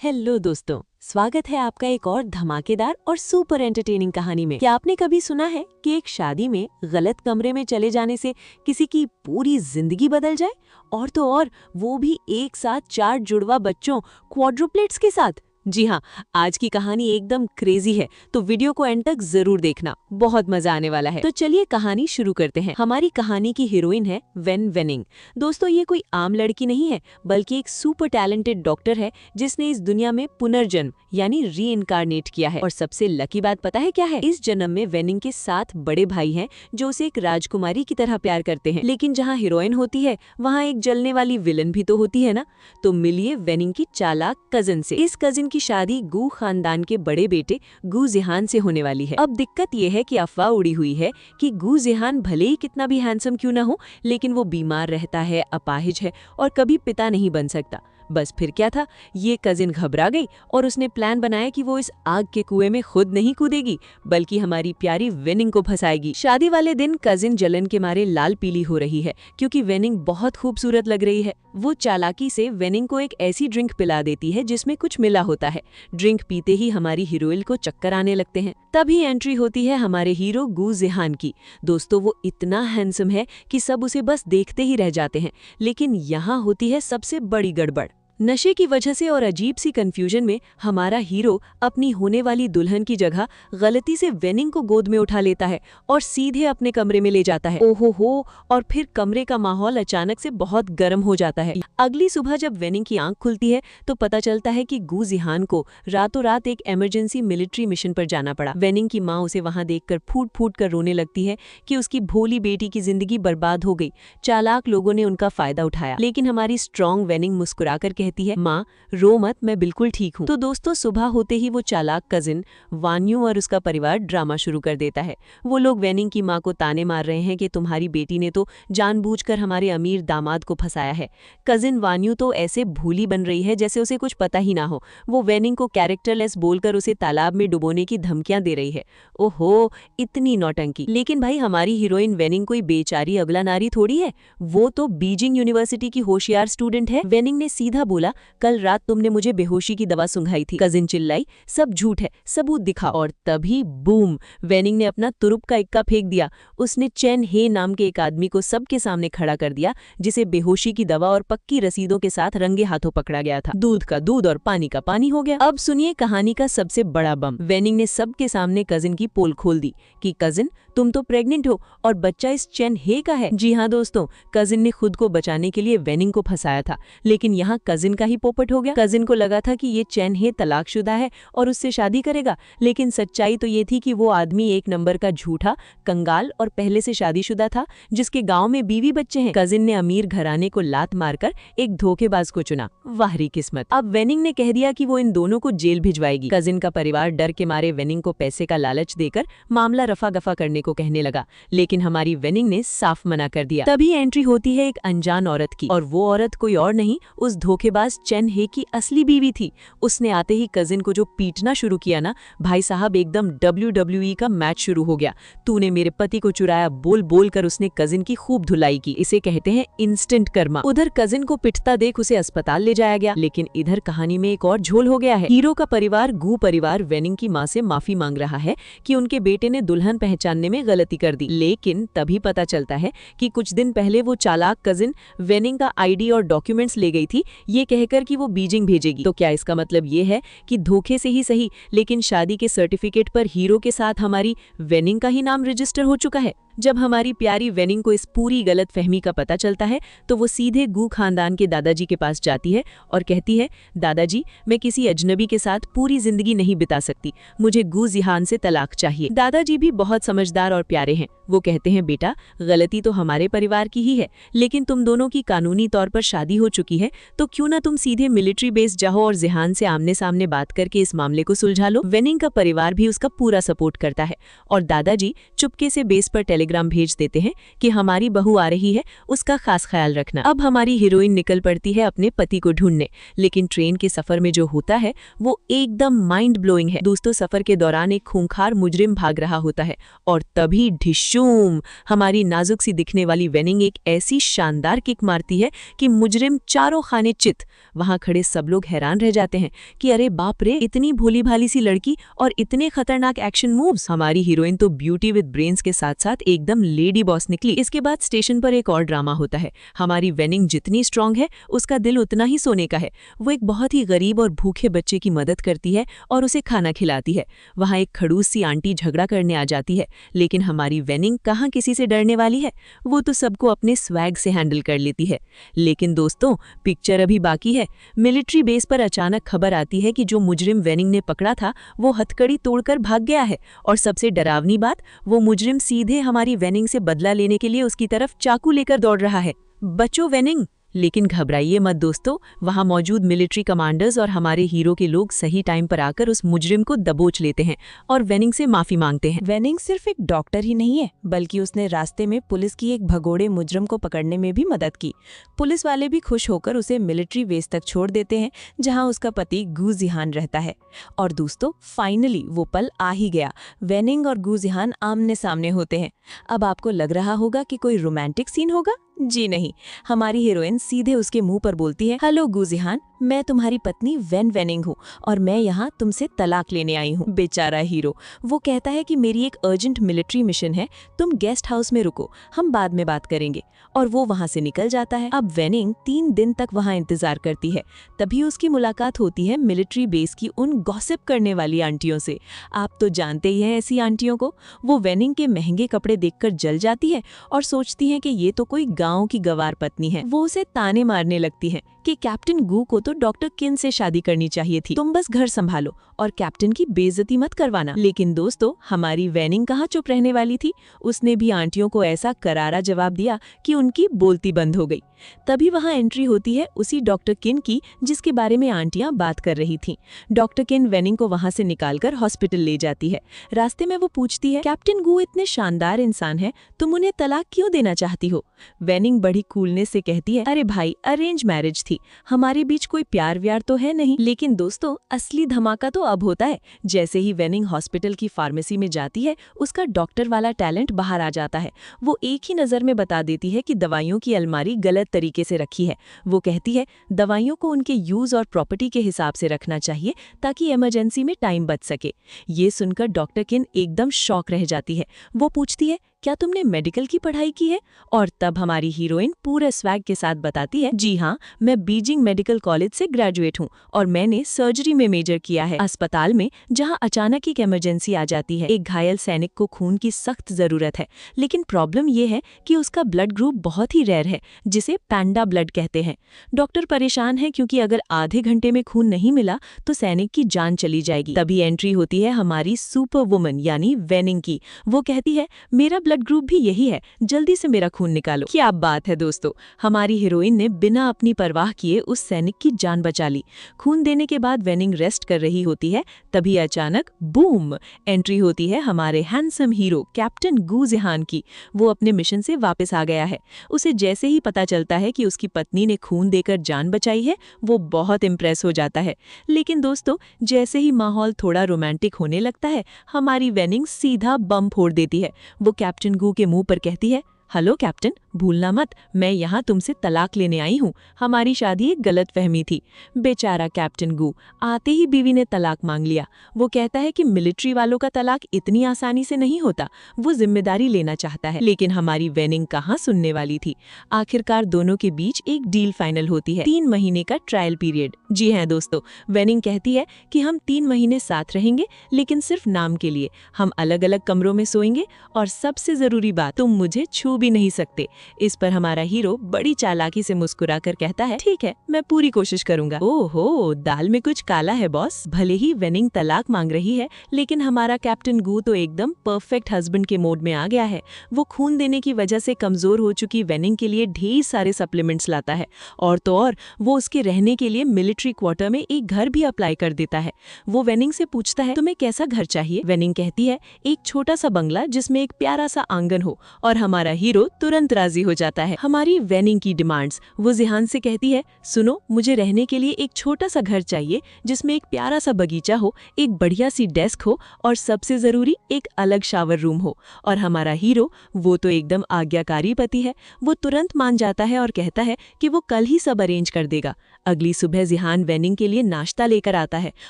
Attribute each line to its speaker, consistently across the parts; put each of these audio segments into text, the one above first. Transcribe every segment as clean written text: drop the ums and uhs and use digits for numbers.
Speaker 1: Hello दोस्तों, स्वागत है आपका एक और धमाकेदार और सुपर एंटरटेनिंग कहानी में। क्या आपने कभी सुना है कि एक शादी में गलत कमरे में चले जाने से किसी की पूरी जिंदगी बदल जाए? और तो और वो भी एक साथ 4 जुड़वा बच्चों, क्वाड्रुप्लेट्स के साथ। जी हाँ, आज की कहानी एकदम क्रेजी है, तो वीडियो को एंड तक जरूर देखना, बहुत मजा आने वाला है। तो चलिए कहानी शुरू करते हैं। हमारी कहानी की हीरोइन है वेन वेनिंग। दोस्तों, ये कोई आम लड़की नहीं है, बल्कि एक सुपर टैलेंटेड डॉक्टर है जिसने इस दुनिया में पुनर्जन्म यानी री-इनकार्नेट किया है। और सबसे लकी बात पता है क्या है? इस जन्म में वेनिंग के 7 बड़े भाई हैं जो उसे एक राजकुमारी की तरह प्यार करते हैं। लेकिन जहाँ हीरोइन होती है वहाँ एक जलने वाली विलन भी तो होती है ना। तो मिलिए वेनिंग की चालाक कजन से। इस कजिन की शादी गू खानदान के बड़े बेटे गू जिहान से होने वाली है। अब दिक्कत यह है कि अफवाह उड़ी हुई है कि गू जिहान भले ही कितना भी हैंडसम क्यों ना हो, लेकिन वो बीमार रहता है, अपाहिज है और कभी पिता नहीं बन सकता। बस फिर क्या था, ये कजिन घबरा गई और उसने प्लान बनाया कि वो इस आग के कुएं में खुद नहीं कूदेगी, बल्कि हमारी प्यारी वेनिंग को फंसाएगी। शादी वाले दिन कजिन जलन के मारे लाल पीली हो रही है क्योंकि वेनिंग बहुत खूबसूरत लग रही है। वो चालाकी से वेनिंग को एक ऐसी ड्रिंक पिला देती है जिसमें कुछ मिला होता है। ड्रिंक पीते ही हमारी हीरोइन को चक्कर आने लगते हैं। तभी एंट्री होती है हमारे हीरो गू जिहान की। दोस्तों, वो इतना हैंडसम है कि सब उसे बस देखते ही रह जाते हैं। लेकिन यहाँ होती है सबसे बड़ी गड़बड़। नशे की वजह से और अजीब सी कंफ्यूजन में हमारा हीरो अपनी होने वाली दुल्हन की जगह गलती से वेनिंग को गोद में उठा लेता है और सीधे अपने कमरे में ले जाता है। ओहो हो, और फिर कमरे का माहौल अचानक से बहुत गर्म हो जाता है। अगली सुबह जब वेनिंग की आंख खुलती है तो पता चलता है कि गू जिहान को रातों रात एक इमरजेंसी मिलिट्री मिशन पर जाना पड़ा। वेनिंग की माँ उसे वहां देखकर फूट फूट कर रोने लगती है कि उसकी भोली बेटी की जिंदगी बर्बाद हो गई। चालाक लोगों ने उनका फायदा उठाया। लेकिन हमारी स्ट्रॉन्ग वेनिंग मुस्कुराकर कहती है, माँ रो मत, मैं बिल्कुल ठीक हूँ। तो दोस्तों, सुबह होते ही वो चालाक कजिन वान्यू और उसका परिवार ड्रामा शुरू कर देता है। वो लोग वेनिंग की माँ को ताने मार रहे हैं कि तुम्हारी बेटी ने तो जानबूझकर हमारे अमीर दामाद को फंसाया है। कजिन वान्यू तो ऐसे भूली बन रही है जैसे उसे कुछ पता ही ना हो। वो वेनिंग को कैरेक्टरलेस बोलकर उसे तालाब में डुबोने की धमकियां दे रही है। ओहो, इतनी नौटंकी। लेकिन भाई, हमारी हीरोइन वेनिंग कोई बेचारी अगला नारी थोड़ी है, वो तो बीजिंग यूनिवर्सिटी की होशियार स्टूडेंट है। वेनिंग ने सीधा बोला, कल रात तुमने मुझे बेहोशी की दवा सुंघाई थी। कजिन चिल्लाई, सब झूठ है, सबूत दिखाओ। और तभी बूम, वेनिंग ने अपना तुरुप का इक्का फेंक दिया। उसने चेन हे नाम के एक आदमी को सबके सामने खड़ा कर दिया, जिसे बेहोशी की दवा और पक्की रसीदों के साथ रंगे हाथों पकड़ा गया था। दूध का दूध और पानी का पानी हो गया। अब सुनिए कहानी का सबसे बड़ा बम। वेनिंग ने सबके सामने कजिन की पोल खोल दी कि कजिन, तुम तो प्रेग्नेंट हो और बच्चा इस चेन हे का है। जी हाँ दोस्तों, कजिन ने खुद को बचाने के लिए वेनिंग को फंसाया था, लेकिन यहाँ कजिन का ही पोपट हो गया। कजिन को लगा था कि ये चेन हे तलाकशुदा है और उससे शादी करेगा, लेकिन सच्चाई तो ये थी कि वो आदमी एक नंबर का झूठा, कंगाल और पहले से शादीशुदा था, जिसके गांव में बीवी बच्चे हैं। कजिन ने अमीर घराने को लात मारकर एक धोखेबाज को चुना। वाहरी किस्मत। अब वेनिंग ने कह दिया कि वो इन दोनों को जेल भिजवाएगी। कजिन का परिवार डर के मारे वेनिंग को पैसे का लालच देकर मामला रफा गफा करने को कहने लगा, लेकिन हमारी वेनिंग ने साफ मना कर दिया। तभी एंट्री होती है एक अनजान औरत की, और वो औरत कोई और नहीं, उस धोखेबाज चेन हे की असली बीवी थी। उसने आते ही कजिन को जो पीटना शुरू किया ना, भाई साहब, एकदम WWE का मैच शुरू हो गया। तूने मेरे पति को चुराया बोल बोल कर उसने कजिन की खूब धुलाई की। इसे कहते हैं इंस्टेंट कर्मा। उधर कजिन को पिटता देख उसे अस्पताल ले जाया गया। लेकिन इधर कहानी में एक और झोल हो गया है। हीरो का परिवार गू परिवार वेनिंग की माँ से माफी मांग रहा है कि उनके बेटे ने दुल्हन पहचानने में गलती कर दी। लेकिन तभी पता चलता है कि कुछ दिन पहले वो चालाक कजिन वेनिंग का ID और डॉक्यूमेंट्स ले गई थी, ये कहकर कि वो बीजिंग भेजेगी। तो क्या इसका मतलब ये है कि धोखे से ही सही, लेकिन शादी के सर्टिफिकेट पर हीरो के साथ हमारी वेनिंग का ही नाम रजिस्टर हो चुका है? जब हमारी प्यारी वेनिंग को इस पूरी गलत फहमी का पता चलता है तो वो सीधे गू खानदान के दादाजी के पास जाती है और कहती है, दादाजी, मैं किसी अजनबी के साथ पूरी जिंदगी नहीं बिता सकती, मुझे गू जिहान से तलाक चाहिए। दादाजी भी बहुत समझदार और प्यारे हैं। वो कहते हैं, बेटा, गलती तो हमारे परिवार की ही है, लेकिन तुम दोनों की कानूनी तौर पर शादी हो चुकी है, तो क्यों ना तुम सीधे मिलिट्री बेस जाओ और जिहान से आमने सामने बात करके इस मामले को सुलझा लो। वेनिंग का परिवार भी उसका पूरा सपोर्ट करता है और दादाजी चुपके से बेस पर टेलीग्राम भेज देते हैं कि हमारी बहू आ रही है, उसका खास ख्याल रखना। अब हमारी हीरोइन निकल पड़ती है अपने पति को ढूंढने, लेकिन ट्रेन के सफर में जो होता है वो एकदम माइंड ब्लोइंग है। दोस्तों, सफर के दौरान एक खूंखार मुजरिम भाग रहा होता है और तभी ढिशूम, हमारी नाजुक सी दिखने वाली वेनिंग एक ऐसी शानदार किक मारती है कि मुजरिम चारों खाने चित। वहां खड़े सब लोग हैरान रह जाते हैं कि अरे बाप रे, इतनी भोली भाली सी लड़की और इतने खतरनाक एक्शन मूव्स। हमारी हीरोइन तो ब्यूटी विद ब्रेन्स के साथ साथ एकदम लेडी बॉस निकली। इसके बाद स्टेशन पर एक और ड्रामा होता है। हमारी वेनिंग जितनी स्ट्रांग है, उसका दिल उतना ही सोने का है। वो एक बहुत ही गरीब और भूखे बच्चे की मदद करती है और उसे खाना खिलाती है। वहां एक खड़ूस सी आंटी झगड़ा करने आ जाती है, लेकिन हमारी वेनिंग कहाँ किसी से डरने वाली है, वो तो सबको अपने स्वैग से हैंडल कर लेती है। लेकिन दोस्तों, पिक्चर अभी बाकी है। मिलिट्री बेस पर अचानक खबर आती है कि जो मुजरिम वेनिंग ने पकड़ा था वो हथकड़ी तोड़कर भाग गया है, और सबसे डरावनी बात, वो मुजरिम सीधे हमारी वेनिंग से बदला लेने के लिए उसकी तरफ चाकू लेकर दौड़ रहा है। बचो वेनिंग! लेकिन घबराइए मत दोस्तों, वहां मौजूद मिलिट्री कमांडर्स और हमारे हीरो के लोग सही टाइम पर आकर उस मुजरिम को दबोच लेते हैं और वेनिंग से माफी मांगते हैं।
Speaker 2: वेनिंग सिर्फ एक डॉक्टर ही नहीं है, बल्कि उसने रास्ते में पुलिस की एक भगोड़े मुजरिम को पकड़ने में भी मदद की। पुलिस वाले भी खुश होकर उसे मिलिट्री बेस तक छोड़ देते हैं, जहां उसका पति गू जिहान रहता है। और दोस्तों, फाइनली वो पल आ ही गया। वेनिंग और गू जिहान आमने सामने होते हैं। अब आपको लग रहा होगा कि कोई रोमांटिक सीन होगा। जी नहीं, हमारी हीरोइन सीधे उसके मुंह पर बोलती है, हेलो गू जिहान, मैं तुम्हारी पत्नी वेनिंग हूँ और मैं यहाँ तुमसे तलाक लेने आई हूँ। बेचारा हीरो, वो कहता है कि मेरी एक अर्जेंट मिलिट्री मिशन है, तुम गेस्ट हाउस में रुको, हम बाद में बात करेंगे। और वो वहाँ से निकल जाता है। अब वेनिंग 3 दिन तक वहाँ इंतजार करती है। तभी उसकी मुलाकात होती है मिलिट्री बेस की उन गॉसिप करने वाली आंटियों से। आप तो जानते ही हैं ऐसी आंटियों को। वो वेनिंग के महंगे कपड़े देखकर जल जाती है और सोचती हैं कि ये तो कोई गाँव की गवार पत्नी है। वो उसे ताने मारने लगती है कि कैप्टन गू को तो डॉक्टर किन से शादी करनी चाहिए थी, तुम बस घर संभालो और कैप्टन की बेइज्जती मत करवाना। लेकिन दोस्तों, हमारी वेनिंग कहाँ चुप रहने वाली थी। उसने भी आंटियों को ऐसा करारा जवाब दिया कि उनकी बोलती बंद हो गई। तभी वहां एंट्री होती है उसी डॉक्टर किन की, जिसके बारे में आंटियां बात कर रही थीं। डॉक्टर किन वेनिंग को वहां से निकालकर हॉस्पिटल ले जाती है। रास्ते में वो पूछती है, कैप्टन गू इतने शानदार इंसान है, तुम उन्हें तलाक क्यों देना चाहती हो? वेनिंग बड़ी कूलनेस से कहती है, अरे भाई, अरेंज मैरिज थी, हमारे बीच कोई प्यार व्यार तो है नहीं। लेकिन दोस्तों, असली धमाका तो अब होता है। जैसे ही वेनिंग हॉस्पिटल की फार्मेसी में जाती है, उसका डॉक्टर वाला टैलेंट बाहर आ जाता है। वो एक ही नजर में बता देती है कि दवाइयों की अलमारी गलत तरीके से रखी है। वो कहती है, दवाइयों को उनके यूज और प्रॉपर्टी के हिसाब से रखना चाहिए ताकि इमरजेंसी में टाइम बच सके। ये सुनकर डॉक्टर किन एकदम शॉक रह जाती है। वो पूछती है, क्या तुमने मेडिकल की पढ़ाई की है? और तब हमारी हीरोइन पूरे स्वैग के साथ बताती है, जी हाँ, मैं बीजिंग मेडिकल कॉलेज से ग्रेजुएट हूँ और मैंने सर्जरी में मेजर किया है। अस्पताल में जहाँ अचानक एक इमरजेंसी आ जाती है, एक घायल सैनिक को खून की सख्त जरूरत है, लेकिन प्रॉब्लम ये है कि उसका ब्लड ग्रुप बहुत ही रेयर है, जिसे पैंडा ब्लड कहते हैं। डॉक्टर परेशान है क्योंकि अगर आधे घंटे में खून नहीं मिला तो सैनिक की जान चली जाएगी। तभी एंट्री होती है हमारी सुपर वुमन यानी वेनिंग की। वो कहती है, मेरा ब्लड ग्रुप भी यही है, जल्दी से मेरा खून निकालो। क्या बात है दोस्तों, हमारी हीरोइन ने बिना अपनी परवाह किए उस सैनिक की जान बचा ली। खून देने के बाद वेनिंग रेस्ट कर रही होती है, तभी अचानक बूम, एंट्री होती है हमारे हैंडसम हीरो कैप्टन गू जिहान की। वो अपने मिशन से वापस आ गया है। उसे जैसे ही पता चलता है कि उसकी पत्नी ने खून देकर जान बचाई है, वो बहुत इम्प्रेस हो जाता है। लेकिन दोस्तों, जैसे ही माहौल थोड़ा रोमांटिक होने लगता है, हमारी वेनिंग सीधा बम फोड़ देती है। वो कैप्टन गू के मुंह पर कहती है, हेलो कैप्टन, भूलना मत, मैं यहाँ तुमसे तलाक लेने आई हूँ, हमारी शादी एक गलत फहमी थी। बेचारा कैप्टन गू, आते ही बीवी ने तलाक मांग लिया। वो कहता है कि मिलिट्री वालों का तलाक इतनी आसानी से नहीं होता, वो जिम्मेदारी लेना चाहता है। लेकिन हमारी वेनिंग कहाँ सुनने वाली थी। आखिरकार दोनों के बीच एक डील फाइनल होती है, 3 महीने का ट्रायल पीरियड। जी हाँ दोस्तों, वेनिंग कहती है कि हम 3 महीने साथ रहेंगे, लेकिन सिर्फ नाम के लिए। हम अलग अलग कमरों में सोएंगे और सबसे जरूरी बात, तुम मुझे छू भी नहीं सकते। इस पर हमारा हीरो बड़ी चालाकी से मुस्कुराकर कहता है, ठीक है, मैं पूरी कोशिश करूंगा। ओहो, दाल में कुछ काला है बॉस। भले ही वेनिंग तलाक मांग रही है, लेकिन हमारा कैप्टन गू तो एकदम परफेक्ट हस्बैंड के मोड में आ गया है। वो खून देने की वजह से कमजोर हो चुकी वेनिंग के लिए ढेर सारे सप्लीमेंट्स लाता है, और तो और वो उसके रहने के लिए मिलिट्री क्वार्टर में एक घर भी अप्लाई कर देता है। वो वेनिंग से पूछता है, तुम्हें कैसा घर चाहिए? वेनिंग कहती है, एक छोटा सा बंगला जिसमें एक प्यारा सा आंगन हो, और हमारा हीरो तुरंत राजी हो जाता है। हमारी वेनिंग की डिमांड्स वो जिहान से कहती है, सुनो, मुझे रहने के लिए एक छोटा सा घर चाहिए जिसमें एक प्यारा सा बगीचा हो, एक बढ़िया सी डेस्क हो, और सबसे जरूरी एक अलग शावर रूम हो। और हमारा हीरो वो तो एकदम आज्ञाकारी पति है, वो तुरंत मान जाता है और कहता है कि वो कल ही सब अरेंज कर देगा। अगली सुबह जिहान वेनिंग के लिए नाश्ता लेकर आता है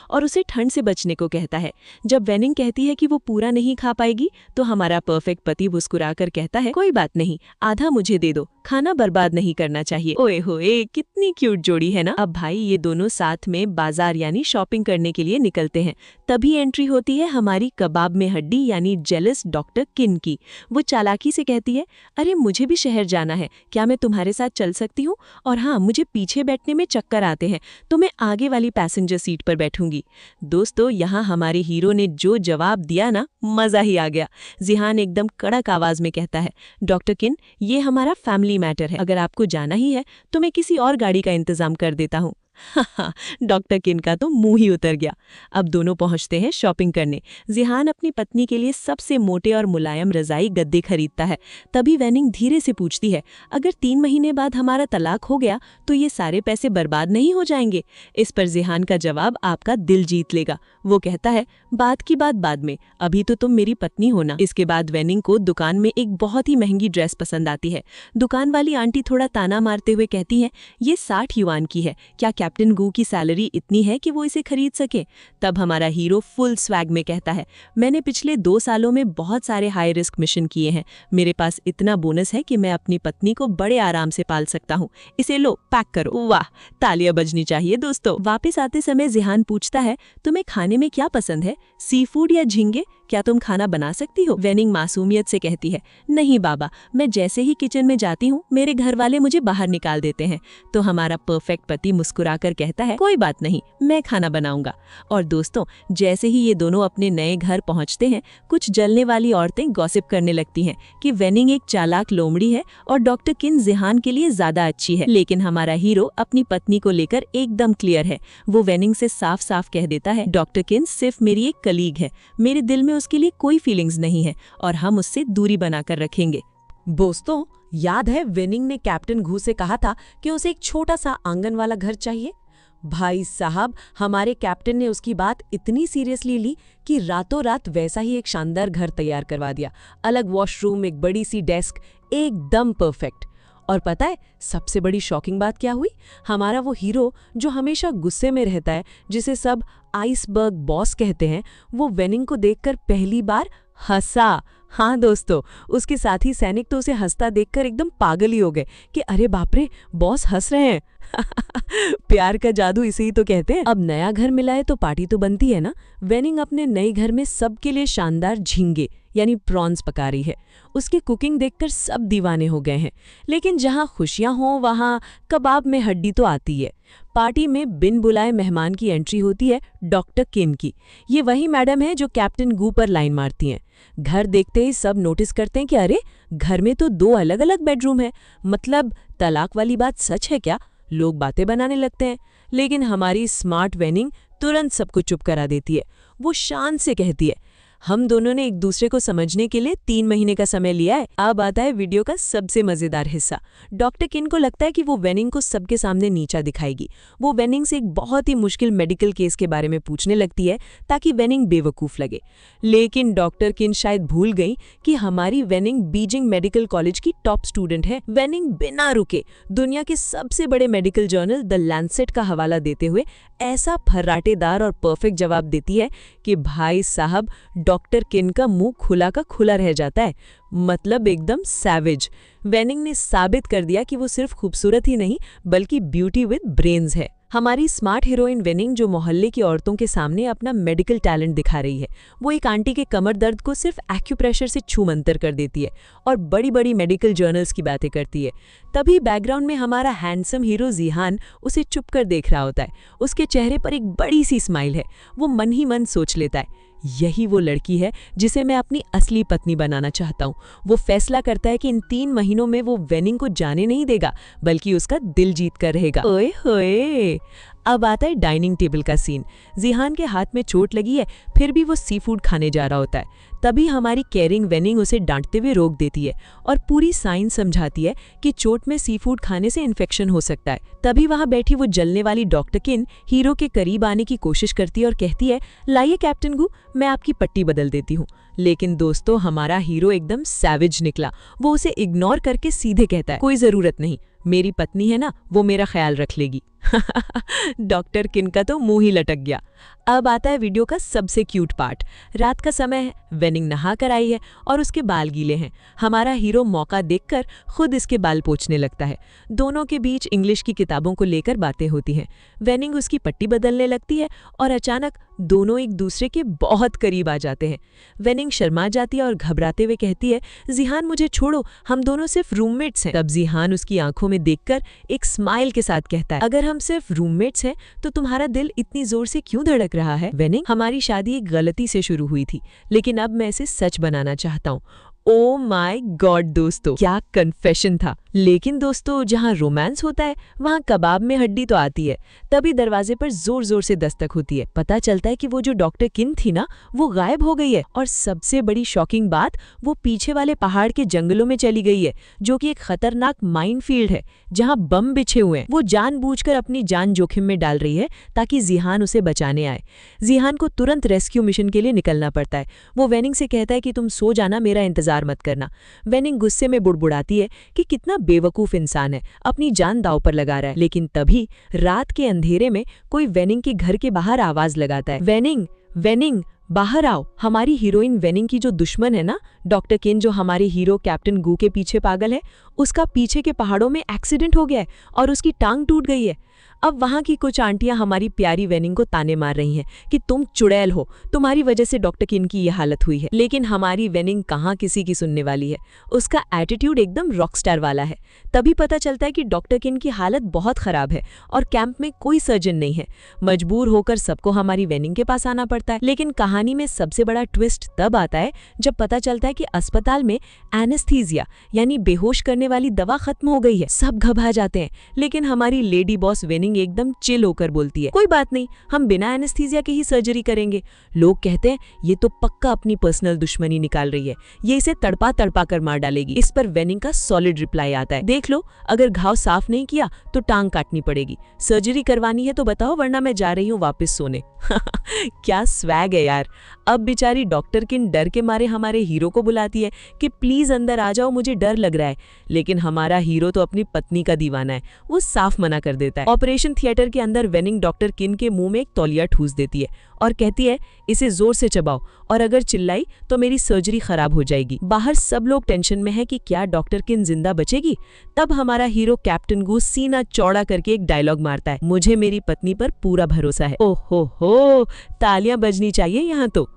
Speaker 2: और उसे ठंड से बचने को कहता है। जब वेनिंग कहती है कि वो पूरा नहीं खा पाएगी, तो हमारा परफेक्ट पति मुस्कुराकर कहता है, कोई बात नहीं, आधा मुझे दे दो, खाना बर्बाद नहीं करना चाहिए। ओए होए, कितनी क्यूट जोड़ी है ना। अब भाई ये दोनों साथ में बाजार यानी शॉपिंग करने के लिए निकलते हैं। तभी एंट्री होती है हमारी कबाब में हड्डी यानी जेलस डॉक्टर किन की। वो चालाकी से कहती है, अरे मुझे भी शहर जाना है, क्या मैं तुम्हारे साथ चल सकती हूँ? और हाँ, मुझे पीछे बैठने में चक्कर आते हैं, तो मैं आगे वाली पैसेंजर सीट पर बैठूंगी। दोस्तों, यहाँ हमारे हीरो ने जो जवाब दिया ना, मजा ही आ गया। जिहान एकदम कड़क आवाज में कहता है, डॉक्टर किन, ये हमारा फैमिली मैटर है, अगर आपको जाना ही है तो मैं किसी और गाड़ी का इंतजाम कर देता हूँ। डॉक्टर किन का तो मुंह ही उतर गया। अब दोनों पहुंचते हैं शॉपिंग करने। जिहान अपनी पत्नी के लिए सबसे मोटे और मुलायम रजाई गद्दे खरीदता है। तभी वेनिंग धीरे से पूछती है, अगर 3 महीने बाद हमारा तलाक हो गया तो ये सारे पैसे बर्बाद नहीं हो जाएंगे? इस पर जिहान का जवाब आपका दिल जीत लेगा। वो कहता है, बात की बात बाद में, अभी तो तुम मेरी पत्नी हो ना। इसके बाद वेनिंग को दुकान में एक बहुत ही महंगी ड्रेस पसंद आती है। दुकान वाली आंटी थोड़ा ताना मारते हुए कहती है, ये 60 युआन की है, क्या कैप्टन गू की सैलरी इतनी है कि वो इसे खरीद सके? तब हमारा हीरो फुल स्वैग में कहता है, मैंने पिछले 2 सालों में बहुत सारे हाई रिस्क मिशन किए हैं, मेरे पास इतना बोनस है कि मैं अपनी पत्नी को बड़े आराम से पाल सकता हूँ, इसे लो, पैक करो। वाह, तालियां बजनी चाहिए दोस्तों। वापस आते समय जिहान पूछता है, तुम्हें खाने में क्या पसंद है, सी फूड या झींगे? क्या तुम खाना बना सकती हो? वेनिंग मासूमियत से कहती है, नहीं बाबा, मैं जैसे ही किचन में जाती हूँ मेरे घर वाले मुझे बाहर निकाल देते हैं। तो हमारा परफेक्ट पति मुस्कुराकर कहता है, कोई बात नहीं, मैं खाना बनाऊंगा। और दोस्तों, जैसे ही ये दोनों अपने नए घर पहुंचते हैं, कुछ जलने वाली औरतें गॉसिप करने लगती हैं कि वेनिंग एक चालाक लोमड़ी है और डॉक्टर किन जिहान के लिए ज्यादा अच्छी है। लेकिन हमारा हीरो अपनी पत्नी को लेकर एकदम क्लियर है। वो वेनिंग से साफ साफ कह देता है, डॉक्टर किन सिर्फ मेरी एक कलीग है, मेरे दिल में उसके लिए कोई फीलिंग्स नहीं है और हम उससे दूरी बनाकर रखेंगे।
Speaker 1: दोस्तों, याद है वेनिंग ने कैप्टन गू से कहा था कि उसे एक छोटा सा आंगन वाला घर चाहिए? भाई साहब, हमारे कैप्टन ने उसकी बात इतनी सीरियसली ली कि रातों रात वैसा ही एक शानदार घर तैयार करवा दिया। अलग वॉशरूम, एक बड़ी सी डेस्क, एकदम परफेक्ट। और पता है सबसे बड़ी शॉकिंग बात क्या हुई? हमारा वो हीरो जो हमेशा गुस्से में रहता है, जिसे सब आइसबर्ग बॉस कहते हैं, वो वेनिंग को देखकर पहली बार हंसा। हाँ दोस्तों, उसके साथी सैनिक तो उसे हंसता देखकर एकदम पागल ही हो गए कि अरे बाप रे, बॉस हंस रहे हैं। प्यार का जादू इसे ही तो कहते हैं। अब नया घर मिला है तो पार्टी तो बनती है ना। वेनिंग अपने नए घर में सबके लिए शानदार झींगे यानी प्रॉन्स पका रही है। उसकी कुकिंग देखकर सब दीवाने हो गए हैं। लेकिन जहाँ खुशियां हों वहाँ कबाब में हड्डी तो आती है। पार्टी में बिन बुलाए मेहमान की एंट्री होती है डॉक्टर किन की। ये वही मैडम है जो कैप्टन गू पर लाइन मारती हैं। घर देखते ही सब नोटिस करते हैं कि अरे, घर में तो 2 अलग अलग बेडरूम है, मतलब तलाक वाली बात सच है क्या? लोग बातें बनाने लगते हैं। लेकिन हमारी स्मार्ट वेनिंग तुरंत सबको चुप करा देती है। वो शान से कहती है, हम दोनों ने एक दूसरे को समझने के लिए 3 महीने का समय लिया है। अब आता है वीडियो का सबसे मजेदार हिस्सा। डॉक्टर किन को लगता है कि वो वेनिंग को सबके सामने नीचा दिखाएगी। वो वेनिंग से एक बहुत ही मुश्किल मेडिकल केस के बारे में पूछने लगती है ताकि वेनिंग बेवकूफ लगे। लेकिन डॉक्टर किन शायद भूल गई कि हमारी वेनिंग बीजिंग मेडिकल कॉलेज की टॉप स्टूडेंट है। वेनिंग बिना रुके दुनिया के सबसे बड़े मेडिकल जर्नल द लैंसेट का हवाला देते हुए ऐसा फर्राटेदार और परफेक्ट जवाब देती है कि भाई साहब, डॉक्टर किन का मुंह खुला का खुला रह जाता है। मतलब एकदम सैवेज। वेनिंग ने साबित कर दिया कि वो सिर्फ खूबसूरत ही नहीं बल्कि ब्यूटी विद ब्रेन्स है। हमारी स्मार्ट हीरोइन वेनिंग जो मोहल्ले की औरतों के सामने अपना मेडिकल टैलेंट दिखा रही है, वो एक आंटी के कमर दर्द को सिर्फ एक्यूप्रेशर से छूमंतर कर देती है और बड़ी बड़ी मेडिकल जर्नल्स की बातें करती है। तभी बैकग्राउंड में हमारा हैंडसम हीरो जिहान उसे चुप कर देख रहा होता है। उसके चेहरे पर एक बड़ी सी स्माइल है। वो मन ही मन सोच लेता है, यही वो लड़की है जिसे मैं अपनी असली पत्नी बनाना चाहता हूँ। वो फैसला करता है कि इन 3 महीनों में वो वेनिंग को जाने नहीं देगा, बल्कि उसका दिल जीत कर रहेगा। ओए होए! अब आता है डाइनिंग टेबल का सीन। जिहान के हाथ में चोट लगी है, फिर भी वो सी फूड खाने जा रहा होता है। तभी हमारी केयरिंग वेनिंग उसे डांटते हुए रोक देती है और पूरी साइंस समझाती है कि चोट में सी फूड खाने से इन्फेक्शन हो सकता है। तभी वहां बैठी वो जलने वाली डॉक्टर किन हीरो के करीब आने की कोशिश करती है और कहती है, लाइए कैप्टन गू, मैं आपकी पट्टी बदल देती हूँ। लेकिन दोस्तों, हमारा हीरो एकदम सैवेज निकला। वो उसे इग्नोर करके सीधे कहता है, कोई जरूरत नहीं, मेरी पत्नी है ना, वो मेरा ख्याल रख लेगी। डॉक्टर किन का तो मुंह ही लटक गया। अब आता है वीडियो का सबसे क्यूट पार्ट। रात का समय है, वेनिंग नहा कर आई है और उसके बाल गीले हैं। हमारा हीरो मौका देखकर खुद इसके बाल पोंछने लगता है। दोनों के बीच इंग्लिश की किताबों को लेकर बातें होती हैं। वेनिंग उसकी पट्टी बदलने लगती है और अचानक दोनों एक दूसरे के बहुत करीब आ जाते हैं। वेनिंग शर्मा जाती है और घबराते हुए कहती है, जिहान मुझे छोड़ो, हम दोनों सिर्फ रूममेट्स हैं। तब जिहान उसकी आंखों में देखकर एक स्माइल के साथ कहता है, अगर हम सिर्फ रूममेट्स हैं तो तुम्हारा दिल इतनी जोर से क्यों धड़क रहा है? वेनिंग, हमारी शादी एक गलती से शुरू हुई थी, लेकिन अब मैं इसे सच बनाना चाहता हूँ। ओ माय गॉड दोस्तों, क्या कन्फेशन था। लेकिन दोस्तों, जहाँ रोमांस होता है वहाँ कबाब में हड्डी तो आती है। तभी दरवाजे पर जोर जोर से दस्तक होती है। पता चलता है कि वो जो डॉक्टर किन थी ना, वो गायब हो गई है। और सबसे बड़ी शॉकिंग बात, वो पीछे वाले पहाड़ के जंगलों में चली गई है, जो कि एक खतरनाक माइनफील्ड है जहाँ बम बिछे हुए हैं। वो जानबूझकर अपनी जान जोखिम में डाल रही है ताकि जिहान उसे बचाने आए। जिहान को तुरंत रेस्क्यू मिशन के लिए निकलना पड़ता है। वो वेनिंग से कहता है कि तुम सो जाना, मेरा इंतजार मत करना। वेनिंग गुस्से में बुड़बुड़ाती है कि कितना बेवकूफ इंसान है, अपनी जान दांव पर लगा रहा है। लेकिन तभी रात के अंधेरे में कोई वेनिंग के घर के बाहर आवाज लगाता है, वेनिंग, वेनिंग, बाहर आओ। हमारी हीरोइन वेनिंग की जो दुश्मन है ना, डॉक्टर किन, जो हमारे हीरो कैप्टन गू के पीछे पागल है, उसका पीछे के पहाड़ों में एक्सीडेंट हो गया है और उसकी टांग टूट गई है। अब वहां की कुछ आंटियां हमारी प्यारी वेनिंग को ताने मार रही हैं कि तुम चुड़ैल हो, तुम्हारी वजह से डॉक्टर किन की यह हालत हुई है। लेकिन हमारी वेनिंग कहाँ किसी की सुनने वाली है। उसका एटीट्यूड एकदम रॉकस्टार वाला है। तभी पता चलता है कि डॉक्टर किन की हालत बहुत खराब है और कैंप में कोई सर्जन नहीं है। मजबूर होकर सबको हमारी वेनिंग के पास आना पड़ता है। लेकिन कहानी में सबसे बड़ा ट्विस्ट तब आता है जब पता चलता है कि अस्पताल में एनेस्थीसिया यानी बेहोश करने वाली दवा खत्म हो गई है। सब घबरा जाते हैं, लेकिन हमारी लेडी बॉस वेनिंग एकदम चिल होकर बोलती है, कोई बात नहीं, हम बिना एनेस्थीसिया के ही सर्जरी करेंगे। लोग कहते हैं ये तो पक्का अपनी पर्सनल दुश्मनी निकाल रही है, ये इसे तड़पा तड़पा कर मार डालेगी। इस पर वेनिंग का सॉलिड रिप्लाई आता है, देख लो, अगर घाव साफ नहीं किया तो टांग काटनी पड़ेगी। सर्जरी करवानी है तो बताओ, वरना मैं जा रही हूँ वापस सोने। क्या स्वैग है यार। अब बेचारी डॉक्टर किन डर के मारे हमारे हीरो को बुलाती है कि प्लीज अंदर आ जाओ, मुझे डर लग रहा है। लेकिन हमारा हीरो तो अपनी पत्नी का दीवाना है, वो साफ मना कर देता है। ऑपरेशन थिएटर के अंदर वेनिंग डॉक्टर किन के मुंह में एक तौलिया ठूस देती है और कहती है, इसे जोर से चबाओ और अगर चिल्लाई तो मेरी सर्जरी खराब हो जाएगी। बाहर सब लोग टेंशन में है कि क्या डॉक्टर किन जिंदा बचेगी। तब हमारा हीरो कैप्टन गू सीना चौड़ा करके एक डायलॉग मारता है, मुझे मेरी पत्नी पर पूरा भरोसा है। ओहो हो, तालियां बजनी चाहिए यहाँ तो।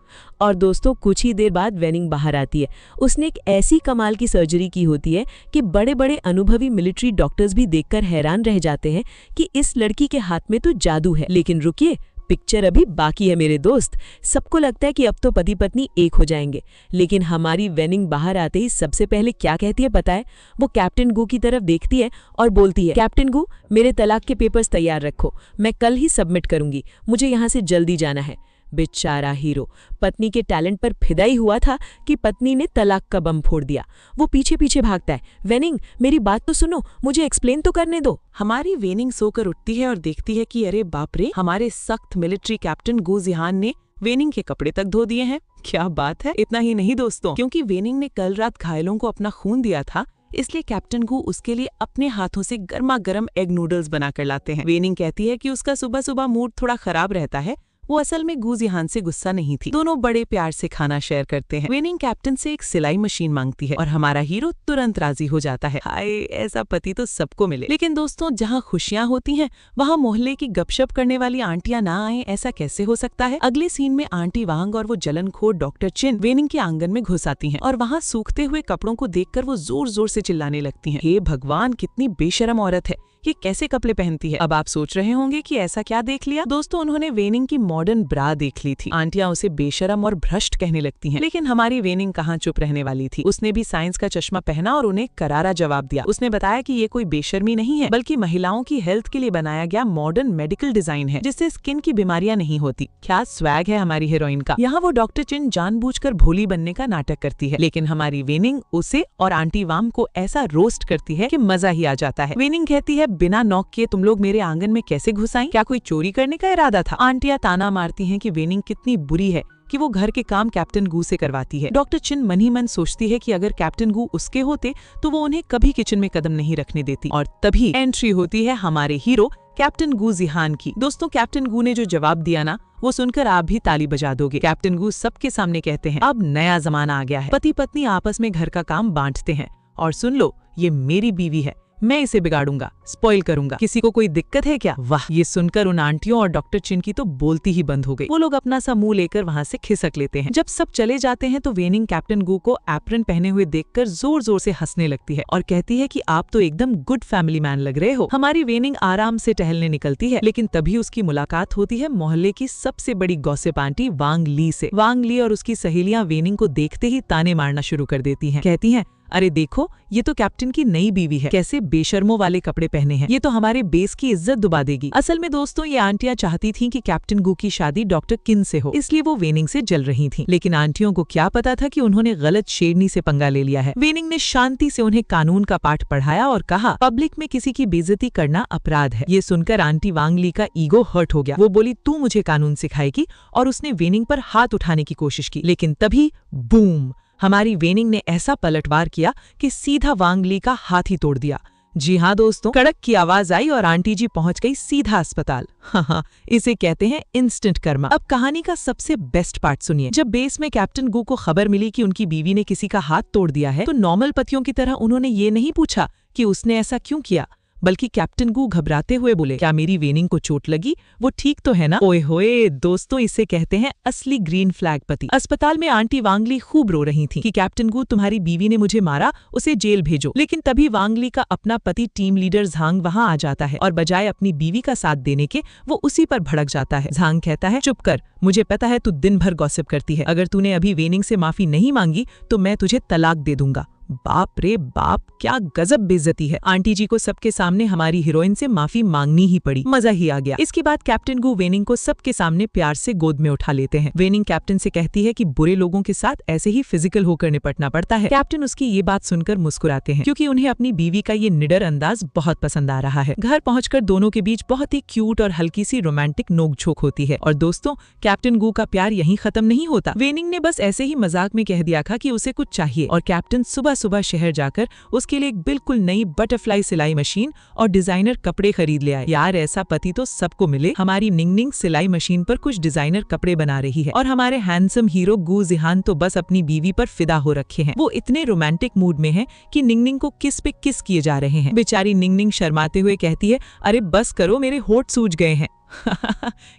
Speaker 1: और दोस्तों, कुछ ही देर बाद वेनिंग बाहर आती है। उसने एक ऐसी कमाल की सर्जरी की होती है कि बड़े बड़े अनुभवी मिलिट्री डॉक्टर्स भी देखकर हैरान रह जाते हैं कि इस लड़की के हाथ में तो जादू है। लेकिन रुकिए, पिक्चर अभी बाकी है मेरे दोस्त। सबको लगता है कि अब तो पति पत्नी एक हो जाएंगे, लेकिन हमारी वेनिंग बाहर आते ही सबसे पहले क्या कहती है पता है? वो कैप्टन गू की तरफ देखती है और बोलती है, कैप्टन गू, मेरे तलाक के पेपर्स तैयार रखो, मैं कल ही सबमिट करूंगी, मुझे यहाँ से जल्दी जाना है। बेचारा हीरो पत्नी के टैलेंट पर फिदा ही हुआ था कि पत्नी ने तलाक का बम फोड़ दिया। वो पीछे पीछे भागता है, वेनिंग, मेरी बात तो सुनो, मुझे एक्सप्लेन तो करने दो।
Speaker 2: हमारी वेनिंग सोकर उठती है और देखती है कि अरे बाप रे, हमारे सख्त मिलिट्री कैप्टन गू जिहान ने वेनिंग के कपड़े तक धो दिए हैं। क्या बात है। इतना ही नहीं दोस्तों, क्योंकि वेनिंग ने कल रात घायलों को अपना खून दिया था, इसलिए कैप्टन गू उसके लिए अपने हाथों से गर्मा गर्म एग नूडल्स बनाकर लाते हैं। वेनिंग कहती है कि उसका सुबह सुबह मूड थोड़ा खराब रहता है,
Speaker 3: वो असल में गू जिहान से गुस्सा नहीं थी। दोनों बड़े प्यार से खाना शेयर करते हैं। वेनिंग कैप्टन से एक सिलाई मशीन मांगती है और हमारा हीरो तुरंत राजी हो जाता है। हाय, ऐसा पति तो सबको मिले। लेकिन दोस्तों, जहाँ खुशियाँ होती हैं वहाँ मोहल्ले की गपशप करने वाली आंटियां ना आए, ऐसा कैसे हो सकता है। अगले सीन में आंटी वांग और वो जलनखोर डॉक्टर चिन वेनिंग के आंगन में घुस आती हैं और वहाँ सूखते हुए कपड़ों को देखकर वो जोर जोर से चिल्लाने लगती हैं। हे भगवान, कितनी बेशरम औरत है, ये कैसे कपड़े पहनती है। अब आप सोच रहे होंगे कि ऐसा क्या देख लिया। दोस्तों, उन्होंने वेनिंग की मॉडर्न ब्रा देख ली थी। आंटियां उसे बेशरम और भ्रष्ट कहने लगती हैं। लेकिन हमारी वेनिंग कहाँ चुप रहने वाली थी। उसने भी साइंस का चश्मा पहना और उन्हें करारा जवाब दिया। उसने बताया कि ये कोई बेशर्मी नहीं है, बल्कि महिलाओं की हेल्थ के लिए बनाया गया मॉडर्न मेडिकल डिजाइन है, जिससे स्किन की बीमारियां नहीं होती। क्या स्वैग है हमारी हीरोइन का। यहाँ वो डॉक्टर चिन जानबूझकर भोली बनने का नाटक करती है, लेकिन हमारी वेनिंग उसे और आंटी वांग को ऐसा रोस्ट करती है कि मजा ही आ जाता है। वेनिंग कहती है, बिना नॉक किए तुम लोग मेरे आंगन में कैसे घुस आई? क्या कोई चोरी करने का इरादा था? आंटियां ताना मारती हैं कि वेनिंग कितनी बुरी है कि वो घर के काम कैप्टन गू से करवाती है। डॉक्टर चिन मन ही मन सोचती है कि अगर कैप्टन गू उसके होते तो वो उन्हें कभी किचन में कदम नहीं रखने देती। और तभी एंट्री होती है हमारे हीरो कैप्टन गू जिहान की। दोस्तों, कैप्टन गू ने जो जवाब दिया ना, वो सुनकर आप भी ताली बजा दोगे। कैप्टन गू सबके सामने कहते हैं, अब नया जमाना आ गया है, पति पत्नी आपस में घर का काम बांटते हैं। और सुन लो, ये मेरी बीवी है, मैं इसे बिगाड़ूंगा, स्पॉइल करूंगा। किसी को कोई दिक्कत है क्या? वाह, ये सुनकर उन आंटियों और डॉक्टर चिन की तो बोलती ही बंद हो गई। वो लोग अपना सा मुंह लेकर वहां से खिसक लेते हैं। जब सब चले जाते हैं तो वेनिंग कैप्टन गू को एप्रन पहने हुए देखकर जोर जोर से हंसने लगती है और कहती है कि आप तो एकदम गुड फैमिली मैन लग रहे हो। हमारी वेनिंग आराम से टहलने निकलती है, लेकिन तभी उसकी मुलाकात होती है मोहल्ले की सबसे बड़ी गॉसिप आंटी वांग ली से। वांग ली और उसकी सहेलियां वेनिंग को देखते ही ताने मारना शुरू कर देती हैं। कहती हैं, अरे देखो, ये तो कैप्टन की नई बीवी है, कैसे बेशर्मों वाले कपड़े पहने हैं, ये तो हमारे बेस की इज्जत डुबा देगी। असल में दोस्तों, ये आंटियां चाहती थीं कि कैप्टन गू की शादी डॉक्टर किन से हो, इसलिए वो वेनिंग से जल रही थीं। लेकिन आंटियों को क्या पता था कि उन्होंने गलत शेरनी से पंगा ले लिया है। वेनिंग ने शांति से उन्हें कानून का पाठ पढ़ाया और कहा, पब्लिक में किसी की बेइज्जती करना अपराध है। ये सुनकर आंटी वांग ली का ईगो हर्ट हो गया। वो बोली, तू मुझे कानून सिखाएगी, और उसने वेनिंग पर हाथ उठाने की कोशिश की। लेकिन तभी बूम, हमारी वेनिंग ने ऐसा पलटवार किया कि सीधा वांग ली का हाथ ही तोड़ दिया। जी हाँ दोस्तों, कड़क की आवाज आई और आंटी जी पहुंच गई सीधा अस्पताल। हाँ, इसे कहते हैं इंस्टेंट कर्मा। अब कहानी का सबसे बेस्ट पार्ट सुनिए। जब बेस में कैप्टन गू को खबर मिली कि उनकी बीवी ने किसी का हाथ तोड़ दिया है, तो नॉर्मल पतियों की तरह उन्होंने ये नहीं पूछा कि उसने ऐसा क्यों किया, बल्कि कैप्टन गू घबराते हुए बोले, क्या मेरी वेनिंग को चोट लगी? वो ठीक तो है ना? ओए होए दोस्तों, इसे कहते हैं असली ग्रीन फ्लैग पति। अस्पताल में आंटी वांगली खूब रो रही थी कि कैप्टन गू, तुम्हारी बीवी ने मुझे मारा, उसे जेल भेजो। लेकिन तभी वांगली का अपना पति टीम लीडर झांग वहां आ जाता है और बजाय अपनी बीवी का साथ देने के वो उसी पर भड़क जाता है। झांग कहता है, चुप कर, मुझे पता है तू दिन भर गॉसिप करती है। अगर तूने अभी वेनिंग से माफी नहीं मांगी तो मैं तुझे तलाक दे दूंगा। बाप रे बाप, क्या गजब बेइज्जती है। आंटी जी को सबके सामने हमारी हीरोइन से माफी मांगनी ही पड़ी। मजा ही आ गया। इसके बाद कैप्टन गू वेनिंग को सबके सामने प्यार से गोद में उठा लेते हैं। वेनिंग कैप्टन से कहती है कि बुरे लोगों के साथ ऐसे ही फिजिकल होकर निपटना पड़ता है। कैप्टन उसकी ये बात सुनकर मुस्कुराते हैं, क्योंकि उन्हें अपनी बीवी का ये निडर अंदाज बहुत पसंद आ रहा है। घर पहुंचकर दोनों के बीच बहुत ही क्यूट और हल्की सी रोमांटिक नोकझोंक होती है। और दोस्तों, कैप्टन गू का प्यार यहीं खत्म नहीं होता। वेनिंग ने बस ऐसे ही मजाक में कह दिया था कि उसे कुछ चाहिए, और कैप्टन सुबह सुबह शहर जाकर उसके लिए एक बिल्कुल नई बटरफ्लाई सिलाई मशीन और डिजाइनर कपड़े खरीद ले आए। यार, ऐसा पति तो सबको मिले। हमारी निंगनिंग सिलाई मशीन पर कुछ डिजाइनर कपड़े बना रही है और हमारे हैंडसम हीरो गू जिहान तो बस अपनी बीवी पर फिदा हो रखे हैं। वो इतने रोमांटिक मूड में हैं कि निंगनिंग को किस पे किस किए जा रहे हैं। बेचारी निंगनिंग शर्माते हुए कहती है, अरे बस करो, मेरे होठ सूज गए हैं।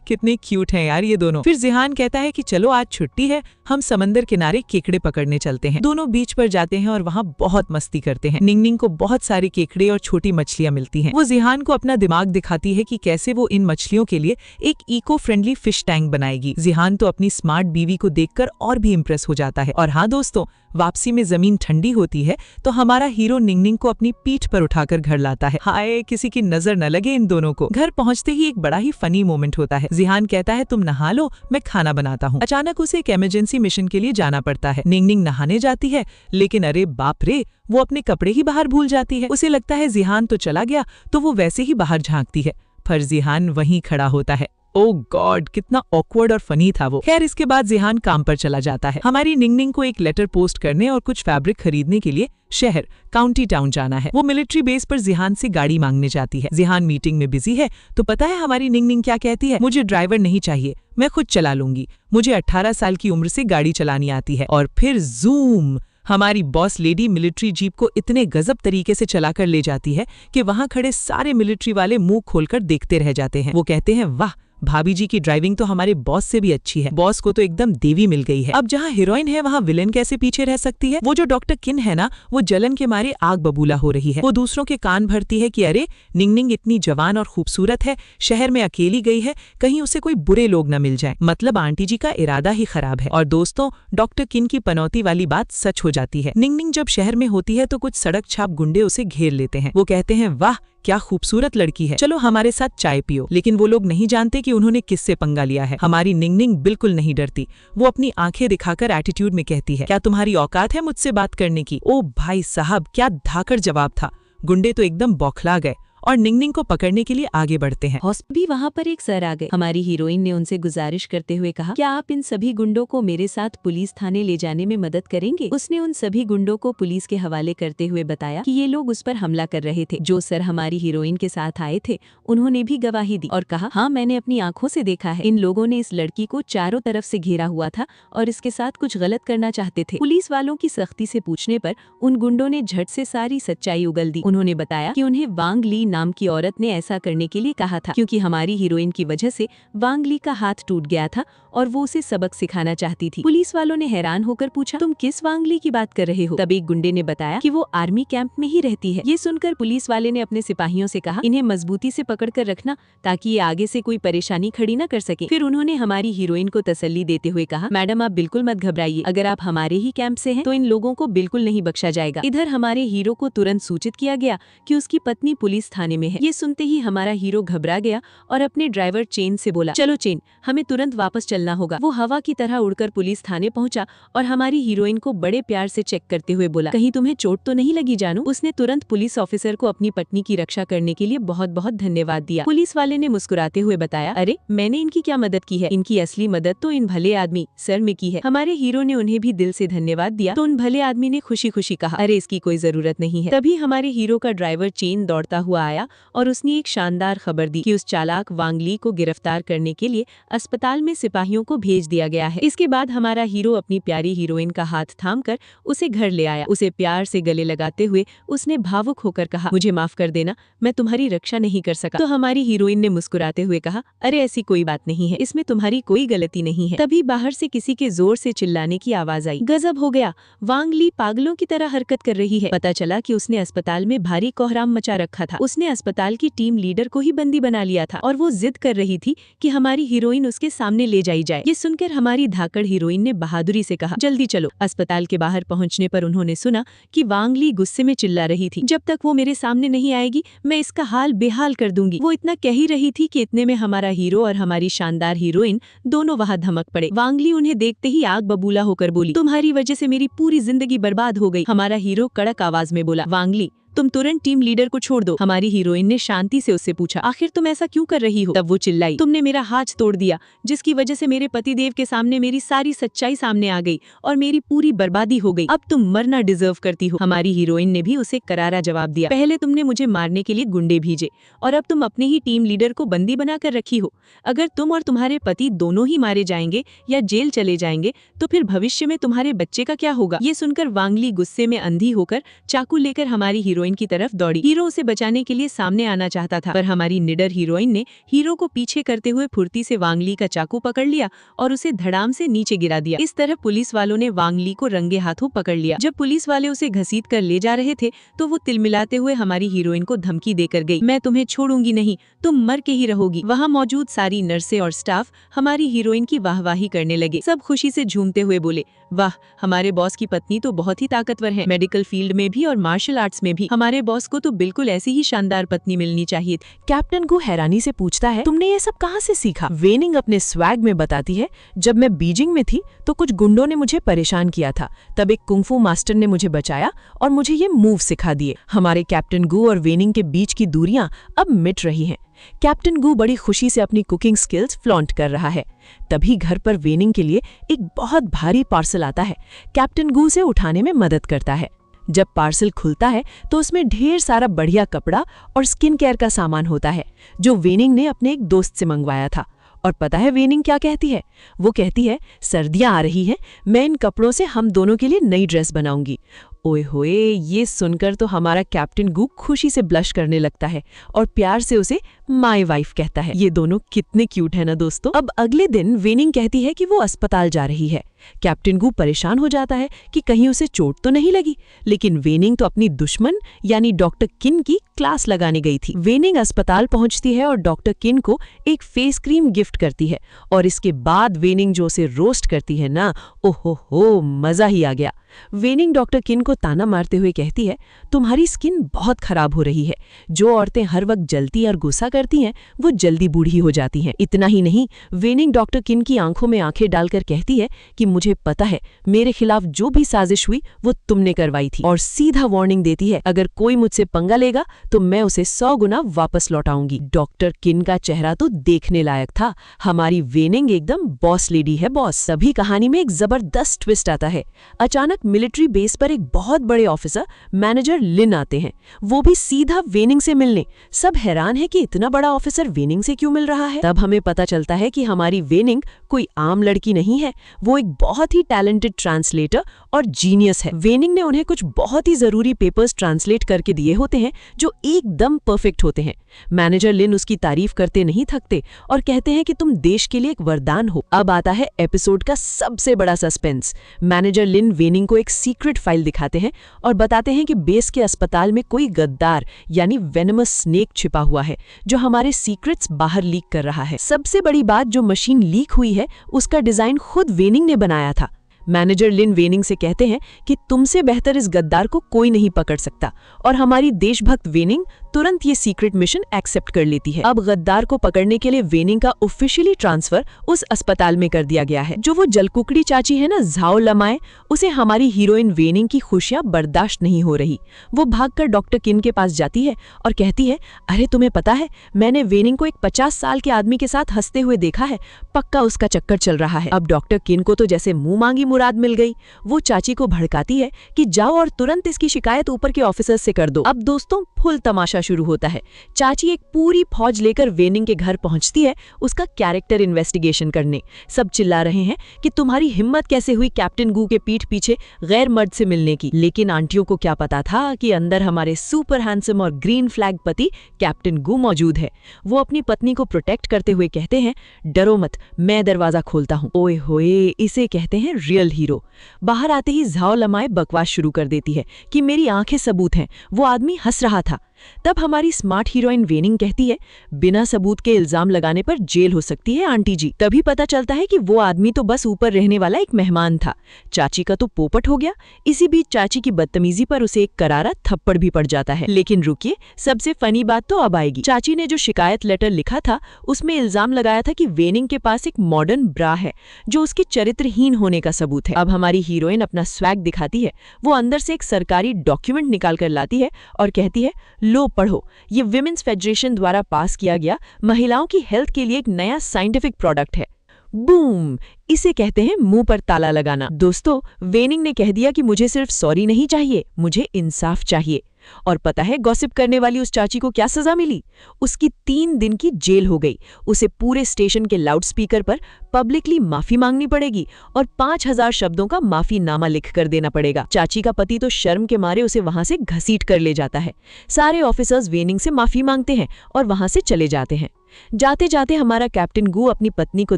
Speaker 3: कितने क्यूट हैं यार ये दोनों। फिर जिहान कहता है कि चलो आज छुट्टी है, हम समंदर किनारे केकड़े पकड़ने चलते हैं। दोनों बीच पर जाते हैं और वहाँ बहुत मस्ती करते हैं। निंगनिंग को बहुत सारे केकड़े और छोटी मछलियाँ मिलती हैं। वो जिहान को अपना दिमाग दिखाती है कि कैसे वो इन मछलियों के लिए एक इको फ्रेंडली फिश टैंक बनाएगी। जिहान तो अपनी स्मार्ट बीवी को देखकर और भी इम्प्रेस हो जाता है। और हाँ दोस्तों, वापसी में जमीन ठंडी होती है तो हमारा हीरो निंगनिंग को अपनी पीठ पर उठाकर घर लाता है। हाय, किसी की नजर न लगे इन दोनों को। घर पहुंचते ही एक बड़ा ही फनी मोमेंट होता है। जिहान कहता है, तुम नहा लो, मैं खाना बनाता हूँ। अचानक उसे एक इमरजेंसी मिशन के लिए जाना पड़ता है। निंगनिंग नहाने जाती है, लेकिन अरे बाप रे, वो अपने कपड़े ही बाहर भूल जाती है। उसे लगता है जिहान तो चला गया, तो वो वैसे ही बाहर झांकती है, पर जिहान वहीं खड़ा होता है। ओह गॉड, कितना ऑकवर्ड और फनी था वो। खैर, इसके बाद जिहान काम पर चला जाता है। हमारी निंगनिंग को एक लेटर पोस्ट करने और कुछ फैब्रिक खरीदने के लिए शहर काउंटी टाउन जाना है। वो मिलिट्री बेस पर जिहान से गाड़ी मांगने जाती है। जिहान मीटिंग में बिजी है तो पता है हमारी निंगनिंग क्या कहती है? मुझे ड्राइवर नहीं चाहिए, मैं खुद चला लूंगी। मुझे 18 साल की उम्र से गाड़ी चलानी आती है। और फिर जूम, हमारी बॉस लेडी मिलिट्री जीप को इतने गजब तरीके से चलाकर ले जाती है कि वहां खड़े सारे मिलिट्री वाले मुंह खोलकर देखते रह जाते हैं। वो कहते हैं, वाह, भाभी जी की ड्राइविंग तो हमारे बॉस से भी अच्छी है। बॉस को तो एकदम देवी मिल गई है। अब जहाँ हीरोइन है वहाँ विलेन कैसे पीछे रह सकती है? वो जो डॉक्टर किन है ना, वो जलन के मारे आग बबूला हो रही है। वो दूसरों के कान भरती है कि अरे निंगनिंग इतनी जवान और खूबसूरत है, शहर में अकेली गई है, कहीं उसे कोई बुरे लोग न मिल जाए। मतलब आंटी जी का इरादा ही खराब है। और दोस्तों, डॉक्टर किन की पनौती वाली बात सच हो जाती है। निंगनिंग जब शहर में होती है तो कुछ सड़क छाप गुंडे उसे घेर लेते हैं। वो कहते हैं, वाह क्या खूबसूरत लड़की है, चलो हमारे साथ चाय पियो। लेकिन वो लोग नहीं जानते कि उन्होंने किससे पंगा लिया है। हमारी निंगनिंग बिल्कुल नहीं डरती। वो अपनी आंखें दिखाकर एटीट्यूड में कहती है, क्या तुम्हारी औकात है मुझसे बात करने की? ओ भाई साहब, क्या धाकड़ जवाब था। गुंडे तो एकदम बौखला गए और निंगनिंग को पकड़ने के लिए आगे बढ़ते हैं।
Speaker 1: भी वहाँ पर एक सर आ गए। हमारी हीरोइन ने उनसे गुजारिश करते हुए कहा, क्या आप इन सभी गुंडों को मेरे साथ पुलिस थाने ले जाने में मदद करेंगे? उसने उन सभी गुंडों को पुलिस के हवाले करते हुए बताया कि ये लोग उस पर हमला कर रहे थे। जो सर हमारी हीरोइन के साथ आए थे उन्होंने भी गवाही दी और कहा, हाँ मैंने अपनी आंखों से देखा है। इन लोगों ने इस लड़की को चारों तरफ से घेरा हुआ था और इसके साथ कुछ गलत करना चाहते थे। पुलिस वालों की सख्ती से पूछने पर उन गुंडों ने झट से सारी सच्चाई उगल दी। उन्होंने बताया कि उन्हें वांग ली नाम की औरत ने ऐसा करने के लिए कहा था क्योंकि हमारी हीरोइन की वजह से वांग ली का हाथ टूट गया था और वो उसे सबक सिखाना चाहती थी। पुलिस वालों ने हैरान होकर पूछा, तुम किस वांग ली की बात कर रहे हो? तब एक गुंडे ने बताया कि वो आर्मी कैंप में ही रहती है। ये सुनकर पुलिस वाले ने अपने सिपाहियों से कहा, इन्हें मजबूती से पकड़ कर रखना ताकि ये आगे से कोई परेशानी खड़ी न कर सके। फिर उन्होंने हमारी हीरोइन को तसल्ली देते हुए कहा, मैडम आप बिल्कुल मत घबराइए, अगर आप हमारे ही कैंप से हैं तो इन लोगों को बिल्कुल नहीं बख्शा जाएगा। इधर हमारे हीरो को तुरंत सूचित किया गया कि उसकी पत्नी पुलिस थाने में है। ये सुनते ही हमारा हीरो घबरा गया और अपने ड्राइवर चेन से बोला, चलो चेन, हमें तुरंत वापस चलना होगा। वो हवा की तरह उड़कर पुलिस थाने पहुंचा और हमारी हीरोइन को बड़े प्यार से चेक करते हुए बोला, कहीं तुम्हें चोट तो नहीं लगी जानू? उसने तुरंत पुलिस ऑफिसर को अपनी पत्नी की रक्षा करने के लिए बहुत बहुत धन्यवाद दिया। पुलिस वाले ने मुस्कुराते हुए बताया, अरे मैंने इनकी क्या मदद की है, इनकी असली मदद तो इन भले आदमी सर में की है। हमारे हीरो ने उन्हें भी दिल से धन्यवाद दिया तो उन भले आदमी ने खुशी खुशी कहा, अरे इसकी कोई जरूरत नहीं है। तभी हमारे हीरो का ड्राइवर चेन दौड़ता हुआ आया और उसने एक शानदार खबर दी कि उस चालाक वांग ली को गिरफ्तार करने के लिए अस्पताल में सिपाहियों को भेज दिया गया है। इसके बाद हमारा हीरो अपनी प्यारी हीरोइन का हाथ थामकर उसे घर ले आया। उसे प्यार से गले लगाते हुए उसने भावुक होकर कहा, मुझे माफ कर देना, मैं तुम्हारी रक्षा नहीं कर सका। तो हमारी हीरोइन ने मुस्कुराते हुए कहा, अरे ऐसी कोई बात नहीं है, इसमें तुम्हारी कोई गलती नहीं है। तभी बाहर से किसी के जोर से चिल्लाने की आवाज आई। गजब हो गया, वांग ली पागलों की तरह हरकत कर रही है। पता चला कि उसने अस्पताल में भारी कोहराम मचा रखा था। उसने अस्पताल की टीम लीडर को ही बंदी बना लिया था और वो जिद कर रही थी कि हमारी हीरोइन उसके सामने ले जाई जाए। ये सुनकर हमारी धाकड़ हीरोइन ने बहादुरी से कहा, जल्दी चलो। अस्पताल के बाहर पहुंचने पर उन्होंने सुना कि वांग ली गुस्से में चिल्ला रही थी, जब तक वो मेरे सामने नहीं आएगी मैं इसका हाल बेहाल कर दूंगी। वो इतना कह ही रही थी कि इतने में हमारा हीरो और हमारी शानदार हीरोइन दोनों वहां धमक पड़े। वांग ली उन्हें देखते ही आग बबूला होकर बोली, तुम्हारी वजह से मेरी पूरी जिंदगी बर्बाद हो गई। हमारा हीरो कड़क आवाज में बोला, वांग ली तुम तुरंत टीम लीडर को छोड़ दो। हमारी हीरोइन ने शांति से उससे पूछा, आखिर तुम ऐसा क्यों कर रही हो? तब वो चिल्लाई, तुमने मेरा हाथ तोड़ दिया जिसकी वजह से मेरे पतिदेव के सामने मेरी सारी सच्चाई सामने आ गई और मेरी पूरी बर्बादी हो गई। अब तुम मरना डिजर्व करती हो। हमारी हीरोइन ने भी उसे करारा जवाब दिया, पहले तुमने मुझे मारने के लिए गुंडे भेजे और अब तुम अपने ही टीम लीडर को बंदी बनाकर रखी हो। अगर तुम और तुम्हारे पति दोनों ही मारे जाएंगे या जेल चले जाएंगे तो फिर भविष्य में तुम्हारे बच्चे का क्या होगा? ये सुनकर वांग ली गुस्से में अंधी होकर चाकू लेकर हमारी हीरोइन की तरफ दौड़ी। हीरो उसे बचाने के लिए सामने आना चाहता था पर हमारी निडर हीरोइन ने हीरो को पीछे करते हुए फुर्ती से वांग ली का चाकू पकड़ लिया और उसे धड़ाम से नीचे गिरा दिया। इस तरह पुलिस वालों ने वांग ली को रंगे हाथों पकड़ लिया। जब पुलिस वाले उसे घसीट कर ले जा रहे थे तो वो तिलमिलाते हुए हमारी हीरोइन को धमकी देकर गई, मैं तुम्हें छोड़ूंगी नहीं, तुम मर के ही रहोगी। वहाँ मौजूद सारी नर्सें और स्टाफ हमारी हीरोइन की वाहवाही करने लगे। सब खुशी से झूमते हुए बोले, वाह हमारे बॉस की पत्नी तो बहुत ही ताकतवर है, मेडिकल फील्ड में भी और मार्शल आर्ट्स में भी। हमारे बॉस को तो बिल्कुल ऐसी ही शानदार पत्नी मिलनी चाहिए।
Speaker 2: कैप्टन गू हैरानी से पूछता है, तुमने ये सब कहाँ से सीखा? वेनिंग अपने स्वैग में बताती है, जब मैं बीजिंग में थी तो कुछ गुंडों ने मुझे परेशान किया था, तब एक कुंफू मास्टर ने मुझे बचाया और मुझे ये मूव सिखा दिए। हमारे कैप्टन गू और वेनिंग के बीच की दूरियां अब मिट रही हैं। कैप्टन गू बड़ी खुशी से अपनी कुकिंग स्किल्स फ्लॉन्ट कर रहा है। तभी घर पर वेनिंग के लिए एक बहुत भारी पार्सल आता है। कैप्टन गू उसे उठाने में मदद करता है। जब पार्सल खुलता है तो उसमें ढेर सारा बढ़िया कपड़ा और स्किन केयर का सामान होता है जो वेनिंग ने अपने एक दोस्त से मंगवाया था। और पता है वेनिंग क्या कहती है? वो कहती है, सर्दियां आ रही हैं, मैं इन कपड़ों से हम दोनों के लिए नई ड्रेस बनाऊंगी। ओए होए, ये सुनकर तो हमारा कैप्टन गू खुशी से ब्लश करने लगता है और प्यार से उसे माय वाइफ कहता है। ये दोनों कितने क्यूट है ना दोस्तों। अब अगले दिन वेनिंग कहती है कि वो अस्पताल जा रही है। कैप्टन गू परेशान हो जाता है कि कहीं उसे चोट तो नहीं लगी, लेकिन वेनिंग तो अपनी दुश्मन यानी डॉक्टर किन की क्लास लगाने गई थी। वेनिंग अस्पताल पहुंचती है और डॉक्टर किन को एक फेस क्रीम गिफ्ट करती है और इसके बाद वेनिंग जो उसे रोस्ट करती है ना, ओहो हो, मजा ही आ गया। वेनिंग डॉक्टर किन को ताना मारते हुए कहती है, तुम्हारी स्किन बहुत खराब हो रही है। जो औरतें हर वक्त जलती और गुस्सा करती हैं वो जल्दी बूढ़ी हो जाती हैं। इतना ही नहीं, वेनिंग डॉक्टर किन की आंखों में आंखें डालकर कहती है कि मुझे पता है मेरे खिलाफ जो भी साजिश हुई वो तुमने करवाई थी, और सीधा वार्निंग देती है अगर कोई मुझसे पंगा लेगा तो मैं उसे 100 गुना वापस लौटाऊंगी। डॉक्टर किन का चेहरा तो देखने लायक था। हमारी वेनिंग एकदम बॉस लेडी है, बॉस। सभी कहानी में एक जबरदस्त ट्विस्ट आता है। अचानक मिलिट्री बेस पर एक बहुत बड़े ऑफिसर मैनेजर लिन आते हैं, वो भी सीधा वेनिंग से मिलने। सब हैरान है कि इतना बड़ा ऑफिसर वेनिंग से क्यों मिल रहा है। तब हमें पता चलता है कि हमारी वेनिंग कोई आम लड़की नहीं है, वो एक बहुत ही टैलेंटेड ट्रांसलेटर और जीनियस है। वेनिंग ने उन्हें कुछ बहुत ही जरूरी पेपर्स ट्रांसलेट करके दिए होते हैं जो एकदम परफेक्ट होते हैं। मैनेजर लिन उसकी तारीफ करते नहीं थकते और कहते हैं कि तुम देश के लिए एक वरदान हो। अब आता है एपिसोड का सबसे बड़ा सस्पेंस। मैनेजर लिन वेनिंग को एक सीक्रेट फाइल दिखाते हैं और बताते हैं कि बेस के अस्पताल में कोई गद्दार यानी वेनमस स्नेक छिपा हुआ है जो हमारे सीक्रेट्स बाहर लीक कर रहा है। सबसे बड़ी बात, जो मशीन लीक हुई है उसका डिजाइन खुद वेनिंग ने बनाया था। मैनेजर लिन वेनिंग से कहते हैं कि तुमसे बेहतर इस गद्दार को कोई नहीं पकड़ सकता, और हमारी देशभक्त वेनिंग तुरंत ये सीक्रेट मिशन एक्सेप्ट कर लेती है। अब गद्दार को पकड़ने के लिए वेनिंग का ऑफिशियली ट्रांसफर उस अस्पताल में कर दिया गया है। जो वो जलकुकड़ी चाची है ना, झाओ लमाए, उसे हमारी हीरोइन वेनिंग की खुशियां बर्दाश्त नहीं हो रही। वो भागकर डॉक्टर किन के पास जाती है और कहती है, अरे तुम्हें पता है मैंने वेनिंग को एक 50 साल के आदमी के साथ हंसते हुए देखा है, पक्का उसका चक्कर चल रहा है। अब डॉक्टर किन को तो जैसे मुंह मांगी मुराद मिल गई। वो चाची को भड़काती है कि जाओ और तुरंत इसकी शिकायत ऊपर के ऑफिसर से कर दो। अब दोस्तों फुल तमाशा शुरू होता है। चाची एक पूरी फौज लेकर वेनिंग के घर पहुंचती है उसका कैरेक्टर इन्वेस्टिगेशन करने। सब चिल्ला रहे हैं कि तुम्हारी हिम्मत कैसे हुई कैप्टन गू के पीठ पीछे गैर मर्द से मिलने की। लेकिन आंटियों को क्या पता था कि अंदर हमारे सुपर हैंडसम और ग्रीन फ्लैग पति कैप्टन गू मौजूद है। वो अपनी पत्नी को प्रोटेक्ट करते हुए कहते हैं, डरो मत, मैं दरवाजा खोलता हूँ। ओए होए, इसे कहते हैं रियल हीरो। बाहर आते ही झाओ लमाए बकवास शुरू कर देती है कि मेरी आंखें सबूत हैं, वो आदमी हंस रहा था। तब हमारी स्मार्ट हीरोइन वेनिंग कहती है, बिना सबूत के इल्जाम लगाने पर जेल हो सकती है आंटी जी। तभी पता चलता है कि वो आदमी तो बस ऊपर रहने वाला एक मेहमान था। चाची का तो पोपट हो गया। इसी बीच चाची की बदतमीजी पर उसे एक करारा थप्पड़ भी पड़ जाता है। लेकिन रुकिए, सबसे फनी बात तो अब आएगी। चाची ने जो शिकायत लेटर लिखा था उसमें इल्जाम लगाया था कि वेनिंग के पास एक मॉडर्न ब्रा है जो उसके चरित्रहीन होने का सबूत है। अब हमारी हीरोइन अपना स्वैग दिखाती है। वो अंदर से एक सरकारी डॉक्यूमेंट निकाल कर लाती है और कहती है, लो पढ़ो, ये विमेंस फेडरेशन द्वारा पास किया गया महिलाओं की हेल्थ के लिए एक नया साइंटिफिक प्रोडक्ट है। बूम, इसे कहते हैं मुंह पर ताला लगाना। दोस्तों, वेनिंग ने कह दिया कि मुझे सिर्फ सॉरी नहीं चाहिए, मुझे इंसाफ चाहिए। और पता है गॉसिप करने वाली उस चाची को क्या सजा मिली? उसकी 3 दिन की जेल हो गई। उसे पूरे स्टेशन के लाउडस्पीकर पर पब्लिकली माफी मांगनी पड़ेगी और 5000 शब्दों का माफीनामा लिख कर देना पड़ेगा। चाची का पति तो शर्म के मारे उसे वहां से घसीट कर ले जाता है। सारे ऑफिसर्स वेनिंग से माफी मांगते हैं और वहां से चले जाते हैं। जाते जाते हमारा कैप्टन गू अपनी पत्नी को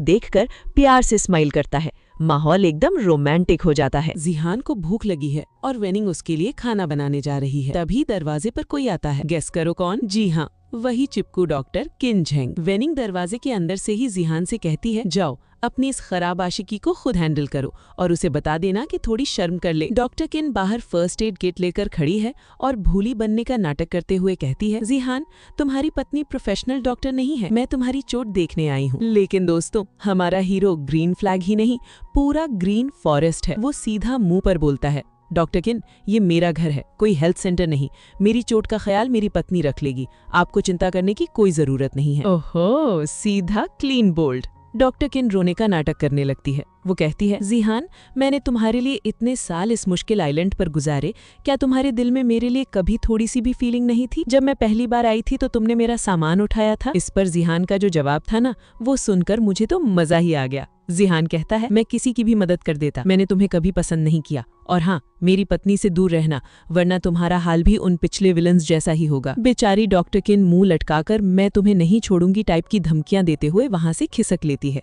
Speaker 2: देखकर प्यार से स्माइल करता है। माहौल एकदम रोमांटिक हो जाता है।
Speaker 3: जिहान को भूख लगी है और वेनिंग उसके लिए खाना बनाने जा रही है। तभी दरवाजे पर कोई आता है। गेस करो कौन? जी हाँ, वही चिपकू डॉक्टर किन झेंग। वेनिंग दरवाजे के अंदर से ही जिहान से कहती है, जाओ अपनी इस खराब आशिकी को खुद हैंडल करो और उसे बता देना कि थोड़ी शर्म कर ले। डॉक्टर किन बाहर फर्स्ट एड किट लेकर खड़ी है और भूली बनने का नाटक करते हुए कहती है, जिहान तुम्हारी पत्नी प्रोफेशनल डॉक्टर नहीं है, मैं तुम्हारी चोट देखने आई हूँ। लेकिन दोस्तों, हमारा हीरो ग्रीन फ्लैग ही नहीं, पूरा ग्रीन फॉरेस्ट है। वो सीधा मुंह पर बोलता है, डॉक्टर किन, ये मेरा घर है, कोई हेल्थ सेंटर नहीं। मेरी चोट का ख्याल मेरी पत्नी रख लेगी, आपको चिंता करने की कोई जरूरत नहीं है। ओहो, सीधा क्लीन बोल्ड। डॉक्टर किन रोने का नाटक करने लगती है। वो कहती है, ज़ीहान, मैंने तुम्हारे लिए इतने साल इस मुश्किल आइलैंड पर गुजारे, क्या तुम्हारे दिल में मेरे लिए कभी थोड़ी सी भी फीलिंग नहीं थी? जब मैं पहली बार आई थी तो तुमने मेरा सामान उठाया था। इस पर ज़ीहान का जो जवाब था ना, वो सुनकर मुझे तो मजा ही आ गया। ज़ीहान कहता है, मैं किसी की भी मदद कर देता, मैंने तुम्हें कभी पसंद नहीं किया, और हाँ, मेरी पत्नी से दूर रहना, वरना तुम्हारा हाल भी उन पिछले विलन्स जैसा ही होगा। बेचारी डॉक्टर किन मुंह लटकाकर मैं तुम्हें नहीं छोड़ूंगी टाइप की धमकियां देते हुए वहां से खिसक लेती है।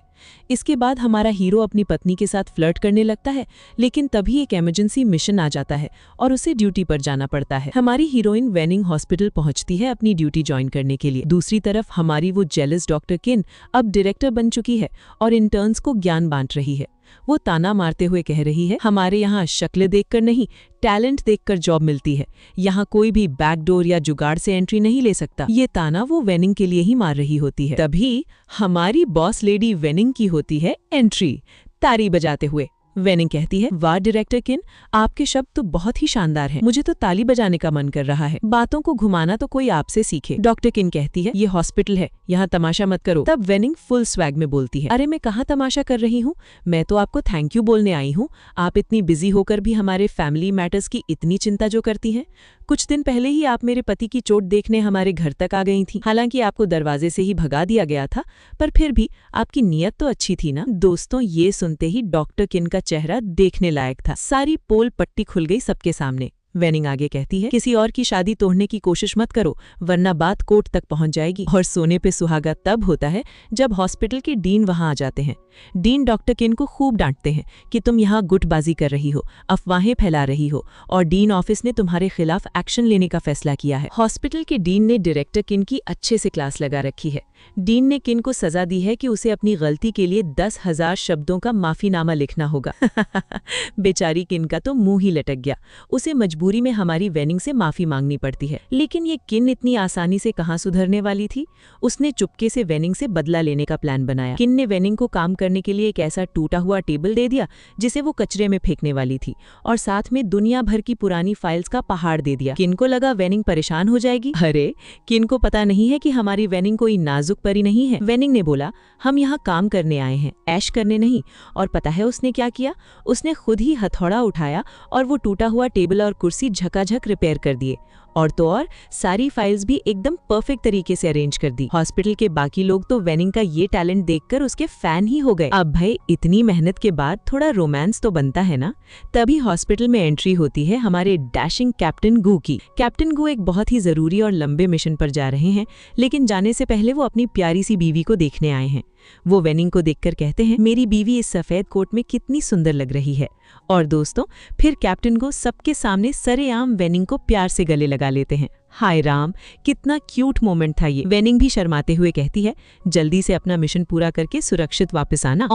Speaker 3: इसके बाद हमारा हीरो अपनी पत्नी के साथ फ्लर्ट करने लगता है, लेकिन तभी एक इमरजेंसी मिशन आ जाता है और उसे ड्यूटी पर जाना पड़ता है। हमारी हीरोइन वेनिंग हॉस्पिटल पहुंचती है अपनी ड्यूटी ज्वाइन करने के लिए। दूसरी तरफ हमारी वो जेलस डॉक्टर किन अब डायरेक्टर बन चुकी है और इंटर्न्स को ज्ञान बांट रही है। वो ताना मारते हुए कह रही है, हमारे यहाँ शक्ल देखकर नहीं, टैलेंट देखकर जॉब मिलती है। यहाँ कोई भी बैकडोर या जुगाड़ से एंट्री नहीं ले सकता। ये ताना वो वेनिंग के लिए ही मार रही होती है। तभी हमारी बॉस लेडी वेनिंग की होती है एंट्री, ताली बजाते हुए। वेनिंग कहती है, वाह डायरेक्टर किन, आपके शब्द तो बहुत ही शानदार हैं। मुझे तो ताली बजाने का मन कर रहा है। बातों को घुमाना तो कोई आपसे सीखे। डॉक्टर किन कहती है, ये हॉस्पिटल है, यहाँ तमाशा मत करो। तब वेनिंग फुल स्वैग में बोलती है, अरे मैं कहाँ तमाशा कर रही हूँ, मैं तो आपको थैंक यू बोलने आई हूँ। आप इतनी बिजी होकर भी हमारे फैमिली मैटर्स की इतनी चिंता जो करती हैं। कुछ दिन पहले ही आप मेरे पति की चोट देखने हमारे घर तक आ गई थी। हालांकि आपको दरवाजे से ही भगा दिया गया था, पर फिर भी आपकी नीयत तो अच्छी थी ना। दोस्तों, ये सुनते ही डॉक्टर किन का चेहरा देखने लायक था। सारी पोल पट्टी खुल गई सबके सामने। वेनिंग आगे कहती है, किसी और की शादी तोड़ने की कोशिश मत करो, वरना बात कोर्ट तक पहुंच जाएगी। और सोने पे सुहागा तब होता है जब हॉस्पिटल के डीन वहां आ जाते हैं। डीन डॉक्टर किन को खूब डांटते हैं कि तुम यहाँ गुटबाजी कर रही हो, अफवाहें फैला रही हो, और डीन ऑफिस ने तुम्हारे खिलाफ एक्शन लेने का फैसला किया है। हॉस्पिटल के डीन ने डायरेक्टर किन की अच्छे से क्लास लगा रखी है। डीन ने किन को सजा दी है कि उसे अपनी गलती के लिए 10,000 शब्दों का माफीनामा लिखना होगा। बेचारी किन का तो मुंह ही लटक गया। उसे मजबूरी में हमारी वेनिंग से माफी मांगनी पड़ती है। लेकिन ये किन इतनी आसानी से कहाँ सुधरने वाली थी। उसने चुपके से वेनिंग से बदला लेने का प्लान बनाया। किन ने वेनिंग को काम करने के लिए एक ऐसा टूटा हुआ टेबल दे दिया जिसे वो कचरे में फेंकने वाली थी, और साथ में दुनिया भर की पुरानी फाइल्स का पहाड़ दे दिया। किन को लगा वेनिंग परेशान हो जाएगी। अरे किन को पता नहीं है कि हमारी वेनिंग कोई नाजुक परी नहीं है। वेनिंग ने बोला, हम यहाँ काम करने आए हैं, ऐश करने नहीं। और पता है उसने क्या किया? उसने खुद ही हथौड़ा उठाया और वो टूटा हुआ टेबल और कुर्सी झकाझक रिपेयर कर दिए। और तो और सारी फाइल्स भी एकदम परफेक्ट तरीके से अरेंज कर दी। हॉस्पिटल के बाकी लोग तो वेनिंग का ये टैलेंट देखकर उसके फैन ही हो गए। अब भाई इतनी मेहनत के बाद थोड़ा रोमांस तो बनता है ना। तभी हॉस्पिटल में एंट्री होती है हमारे डैशिंग कैप्टन गू की। कैप्टन गू एक बहुत ही जरूरी और लंबे मिशन पर जा रहे हैं, लेकिन जाने से पहले वो अपनी प्यारी सी बीवी को देखने आए हैं। वो वेनिंग को देखकर कहते हैं, मेरी बीवी इस सफेद कोट में कितनी सुंदर लग रही है। और दोस्तों, फिर कैप्टन को सबके सामने सरेआम वेनिंग को प्यार से गले लगा लेते हैं। हाय राम, कितना क्यूट मोमेंट था ये। वेनिंग भी शर्माते हुए कहती है, जल्दी से अपना मिशन पूरा करके सुरक्षित वापस आना।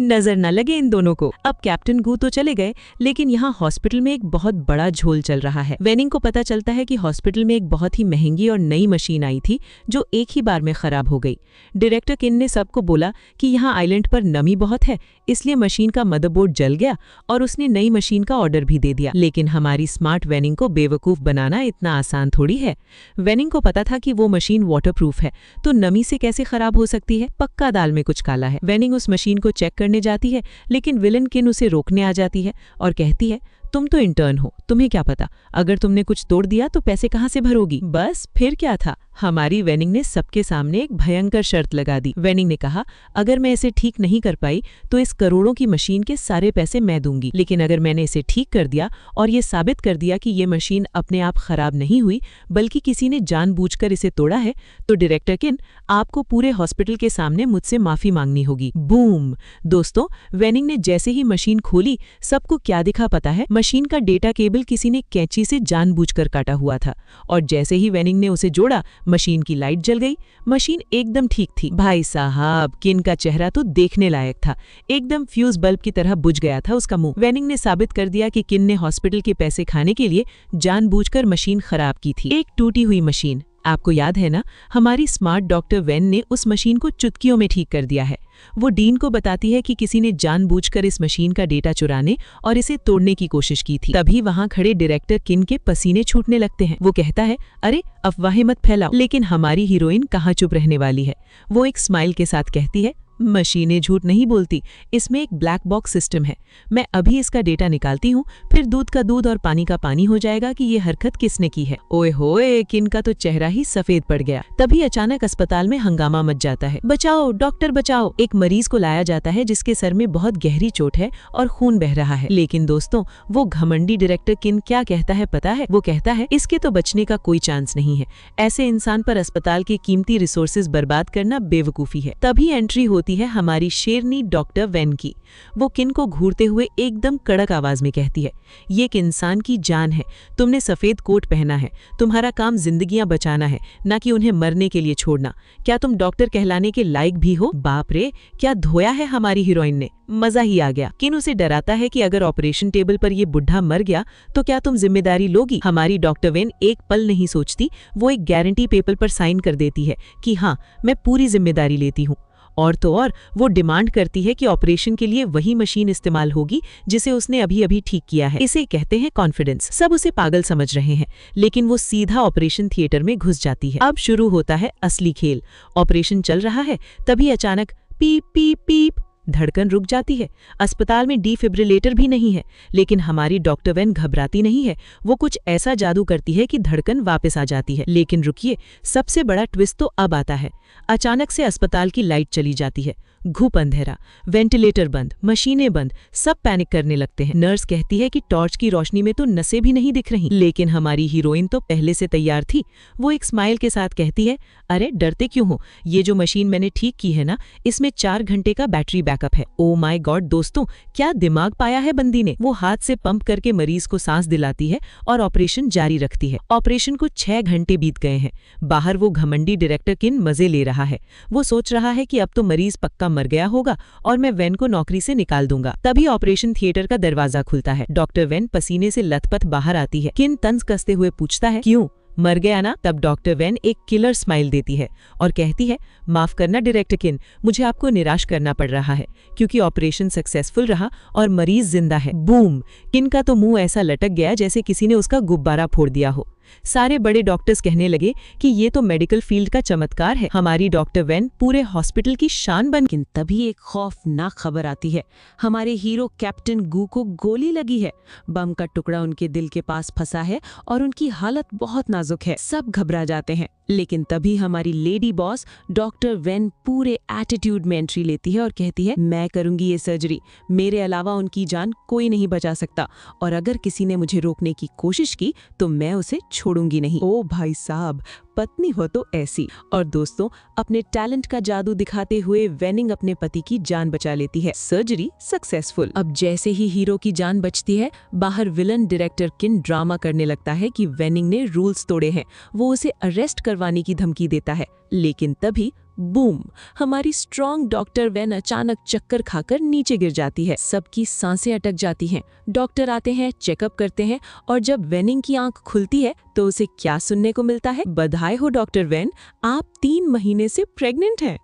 Speaker 3: नजर न लगे इन दोनों को। अब कैप्टन गू तो चले गए, लेकिन यहाँ हॉस्पिटल में एक बहुत बड़ा झोल चल रहा है। वेनिंग को पता चलता है कि हॉस्पिटल में एक बहुत ही महंगी और नई मशीन आई थी जो एक ही बार में खराब हो गई। डायरेक्टर किन ने सबको बोला कि यहाँ आइलैंड पर नमी बहुत है, इसलिए मशीन का मदरबोर्ड जल गया और उसने नई मशीन का ऑर्डर भी दे दिया। लेकिन हमारी स्मार्ट वेनिंग को बेवकूफ बनाना इतना आसान थोड़ी है। वेनिंग को पता था कि वो मशीन वाटरप्रूफ है, तो नमी से कैसे खराब हो सकती है। पक्का दाल में कुछ काला है। वेनिंग उस मशीन को चेक करने जाती है, लेकिन विलन किन उसे रोकने आ जाती है और कहती है, तुम तो इंटर्न हो, तुम्हें क्या पता, अगर तुमने कुछ तोड़ दिया तो पैसे कहाँ से भरोगी। बस फिर क्या था, हमारी वेनिंग ने सबके सामने एक भयंकर शर्त लगा दी। वेनिंग ने कहा, अगर मैं इसे ठीक नहीं कर पाई तो इस करोड़ों की मशीन के सारे पैसे मैं दूंगी, लेकिन अगर मैंने इसे ठीक कर दिया और ये साबित कर दिया कि ये मशीन अपने आप खराब नहीं हुई बल्कि किसी ने जानबूझकर इसे तोड़ा है, तो डायरेक्टर किन, आपको पूरे हॉस्पिटल के सामने मुझसे माफी मांगनी होगी। बूम। दोस्तों, वेनिंग ने जैसे ही मशीन खोली, सबको क्या दिखा पता है? मशीन का डेटा केबल किसी ने कैंची से जानबूझकर काटा हुआ था, और जैसे ही वेनिंग ने उसे जोड़ा, मशीन की लाइट जल गई। मशीन एकदम ठीक थी। भाई साहब, किन का चेहरा तो देखने लायक था। एकदम फ्यूज बल्ब की तरह बुझ गया था उसका मुंह। वेनिंग ने साबित कर दिया कि किन ने हॉस्पिटल के पैसे खाने के लिए जानबूझकर मशीन खराब की थी। एक टूटी हुई मशीन, आपको याद है ना, हमारी स्मार्ट डॉक्टर वेन ने उस मशीन को चुटकियों में ठीक कर दिया है। वो डीन को बताती है कि किसी ने जानबूझकर इस मशीन का डेटा चुराने और इसे तोड़ने की कोशिश की थी। तभी वहां खड़े डायरेक्टर किन के पसीने छूटने लगते हैं। वो कहता है, अरे अफवाहें मत फैलाओ। लेकिन हमारी हीरोइन कहाँ चुप रहने वाली है। वो एक स्माइल के साथ कहती है, मशीनें झूठ नहीं बोलती, इसमें एक ब्लैक बॉक्स सिस्टम है। मैं अभी इसका डेटा निकालती हूँ, फिर दूध का दूध और पानी का पानी हो जाएगा कि ये हरकत किसने की है। ओए होए, किन का तो चेहरा ही सफेद पड़ गया। तभी अचानक अस्पताल में हंगामा मच जाता है। बचाओ डॉक्टर बचाओ। एक मरीज को लाया जाता है जिसके सर में बहुत गहरी चोट है और खून बह रहा है। लेकिन दोस्तों, वो घमंडी डायरेक्टर किन क्या कहता है पता है? वो कहता है, इसके तो बचने का कोई चांस नहीं है। ऐसे इंसान पर अस्पताल के कीमती रिसोर्सेज बर्बाद करना बेवकूफी है। तभी एंट्री होती है हमारी शेरनी डॉक्टर वेन की। वो किन को घूरते हुए एकदम कड़क आवाज में कहती है, ये एक इंसान की जान है, तुमने सफेद कोट पहना है, तुम्हारा काम जिंदगियां बचाना है, ना कि उन्हें मरने के लिए छोड़ना। क्या तुम डॉक्टर कहलाने के लायक भी हो? बाप रे, क्या धोया है हमारी हीरोइन ने। मजा ही आ गया। किन उसे डराता है कि अगर ऑपरेशन टेबल पर ये बुढ़ा मर गया तो क्या तुम जिम्मेदारी लोगी? हमारी डॉक्टर वेन एक पल नहीं सोचती, वो एक गारंटी पेपर पर साइन कर देती है कि हाँ, मैं पूरी जिम्मेदारी लेती हूँ। और तो और वो डिमांड करती है कि ऑपरेशन के लिए वही मशीन इस्तेमाल होगी जिसे उसने अभी अभी ठीक किया है। इसे कहते हैं कॉन्फिडेंस। सब उसे पागल समझ रहे हैं, लेकिन वो सीधा ऑपरेशन थिएटर में घुस जाती है। अब शुरू होता है असली खेल। ऑपरेशन चल रहा है, तभी अचानक पीप पीप पीप, धड़कन रुक जाती है। अस्पताल में डिफिब्रिलेटर भी नहीं है, लेकिन हमारी डॉक्टर वेन घबराती नहीं है। वो कुछ ऐसा जादू करती है कि धड़कन वापस आ जाती है। लेकिन रुकिए, सबसे बड़ा ट्विस्ट तो अब आता है। अचानक से अस्पताल की लाइट चली जाती है। घुप अंधेरा, वेंटिलेटर बंद, मशीनें बंद, सब पैनिक करने लगते हैं। नर्स कहती है कि टॉर्च की रोशनी में तो नसें भी नहीं दिख रही। लेकिन हमारी हीरोइन तो पहले से तैयार थी। वो एक स्माइल के साथ कहती है, अरे डरते क्यों हो, ये जो मशीन मैंने ठीक की है ना, इसमें 4 घंटे का बैटरी बैकअप है। ओ माय गॉड दोस्तों, क्या दिमाग पाया है बंदी ने। वो हाथ से पंप करके मरीज को सांस दिलाती है और ऑपरेशन जारी रखती है। ऑपरेशन को 6 घंटे बीत गए हैं। बाहर वो घमंडी डायरेक्टर किन मजे ले रहा है। वो सोच रहा है कि अब तो मरीज पक्का मर गया होगा और मैं वेन को नौकरी से निकाल दूंगा। तभी ऑपरेशन थिएटर का दरवाजा खुलता है। डॉक्टर वेन पसीने से लथपथ बाहर आती है। किन तंज कसते हुए पूछता है, क्यों, मर गया ना? तब डॉक्टर वेन एक किलर स्माइल देती है और कहती है, माफ करना डायरेक्टर किन, मुझे आपको निराश करना पड़ रहा है, क्योंकि ऑपरेशन सक्सेसफुल रहा और मरीज जिंदा है। बूम, किन का तो मुंह ऐसा लटक गया जैसे किसी ने उसका गुब्बारा फोड़ दिया हो। सारे बड़े डॉक्टर्स कहने लगे कि ये तो मेडिकल फील्ड का चमत्कार है। हमारी डॉक्टर वेन पूरे हॉस्पिटल की शान बन गई।
Speaker 2: तभी एक खौफनाक खबर आती है। हमारे हीरो कैप्टन गू को गोली लगी है। बम का टुकड़ा उनके दिल के पास फंसा है और उनकी हालत बहुत नाजुक है। सब घबरा जाते हैं। लेकिन तभी हमारी लेडी बॉस डॉक्टर वेन पूरे एटीट्यूड में एंट्री लेती है और कहती है, मैं करूंगी ये सर्जरी, मेरे अलावा उनकी जान कोई नहीं बचा सकता, और अगर किसी ने मुझे रोकने की कोशिश की तो मैं उसे छोड़ूंगी नहीं। ओ भाई साहब, पत्नी हो तो ऐसी। और दोस्तों, अपने टैलेंट का जादू दिखाते हुए वेनिंग अपने पति की जान बचा लेती है। Surgery successful. अब जैसे ही हीरो की जान बचती है, बाहर विलन डायरेक्टर किन ड्रामा करने लगता है कि वेनिंग ने रूल्स तोड़े हैं। वो उसे अरेस्ट करवाने की धमकी देता है। लेकिन तभी बूम, हमारी स्ट्रॉन्ग डॉक्टर वेन अचानक चक्कर खाकर नीचे गिर जाती है। सबकी सांसें अटक जाती हैं। डॉक्टर आते हैं, चेकअप करते हैं, और जब वेनिंग की आंख खुलती है तो उसे क्या सुनने को मिलता है? बधाई हो डॉक्टर वेन, आप 3 महीने से प्रेग्नेंट हैं।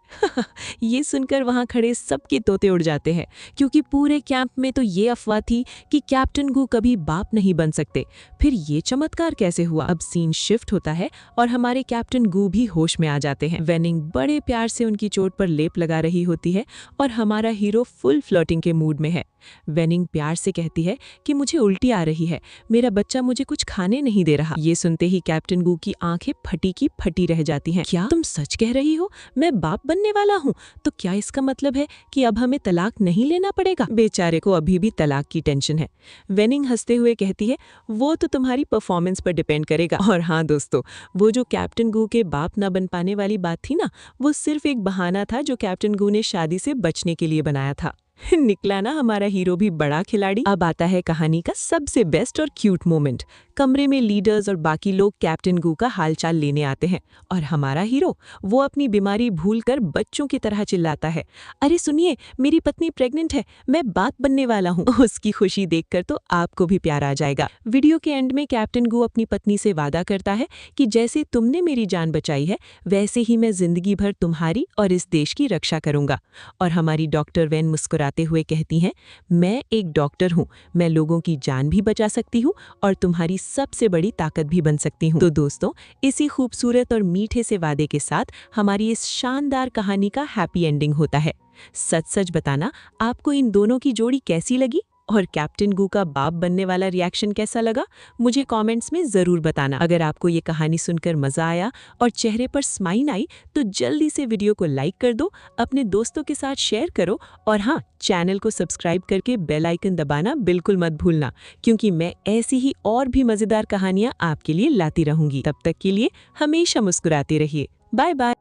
Speaker 2: ये सुनकर वहां खड़े सबके तोते उड़ जाते हैं, क्योंकि पूरे कैंप में तो ये अफवाह थी कि कैप्टन गू कभी बाप नहीं बन सकते। फिर ये चमत्कार कैसे हुआ? अब सीन शिफ्ट होता है और हमारे कैप्टन गू भी होश में आ जाते हैं। वेनिंग बड़े प्यार से उनकी चोट पर लेप लगा रही होती है और हमारा हीरो फुल फ्लर्टिंग के मूड में है। वेनिंग प्यार से कहती है कि मुझे उल्टी आ रही है, मेरा बच्चा मुझे कुछ खाने नहीं दे रहा। ये सुनते ही कैप्टन गू की आंखें फटी की फटी रह जाती हैं। क्या तुम सच कह रही हो? मैं बाप बनने वाला हूँ? तो क्या इसका मतलब है कि अब हमें तलाक नहीं लेना पड़ेगा? बेचारे को अभी भी तलाक की टेंशन है। वेनिंग हंसते हुए कहती है, वो तो तुम्हारी परफॉर्मेंस पर डिपेंड करेगा। और हाँ दोस्तों, वो जो कैप्टन गू के बाप न बन पाने वाली बात थी ना, वो सिर्फ एक बहाना था जो कैप्टन गू ने शादी से बचने के लिए बनाया था। निकला ना हमारा हीरो भी बड़ा खिलाड़ी। अब आता है कहानी का सबसे बेस्ट और क्यूट मोमेंट। कमरे में लीडर्स और बाकी लोग कैप्टन गू का हालचाल लेने आते हैं और हमारा हीरो वो अपनी बीमारी भूलकर बच्चों की तरह चिल्लाता है, अरे सुनिए, मेरी पत्नी प्रेग्नेंट है, मैं बाप बनने वाला हूँ। उसकी खुशी देखकर तो आपको भी प्यार आ जाएगा। वीडियो के एंड में कैप्टन गू अपनी पत्नी से वादा करता है कि जैसे तुमने मेरी जान बचाई है वैसे ही मैं जिंदगी भर तुम्हारी और इस देश की रक्षा करूंगा। और हमारी डॉक्टर वेन मुस्कुराते हुए कहती हैं, मैं एक डॉक्टर हूँ, मैं लोगों की जान भी बचा सकती हूँ और तुम्हारी सबसे बड़ी ताकत भी बन सकती हूँ। तो दोस्तों, इसी खूबसूरत और मीठे से वादे के साथ हमारी इस शानदार कहानी का हैप्पी एंडिंग होता है। सच सच बताना, आपको इन दोनों की जोड़ी कैसी लगी और कैप्टन गू का बाप बनने वाला रिएक्शन कैसा लगा, मुझे कमेंट्स में ज़रूर बताना। अगर आपको ये कहानी सुनकर मज़ा आया और चेहरे पर स्माइल आई तो जल्दी से वीडियो को लाइक कर दो, अपने दोस्तों के साथ शेयर करो और हाँ, चैनल को सब्सक्राइब करके बेल आइकन दबाना बिल्कुल मत भूलना, क्योंकि मैं ऐसी ही और भी मज़ेदार कहानियाँ आपके लिए लाती रहूँगी। तब तक के लिए हमेशा मुस्कुराते रहिए। Bye bye.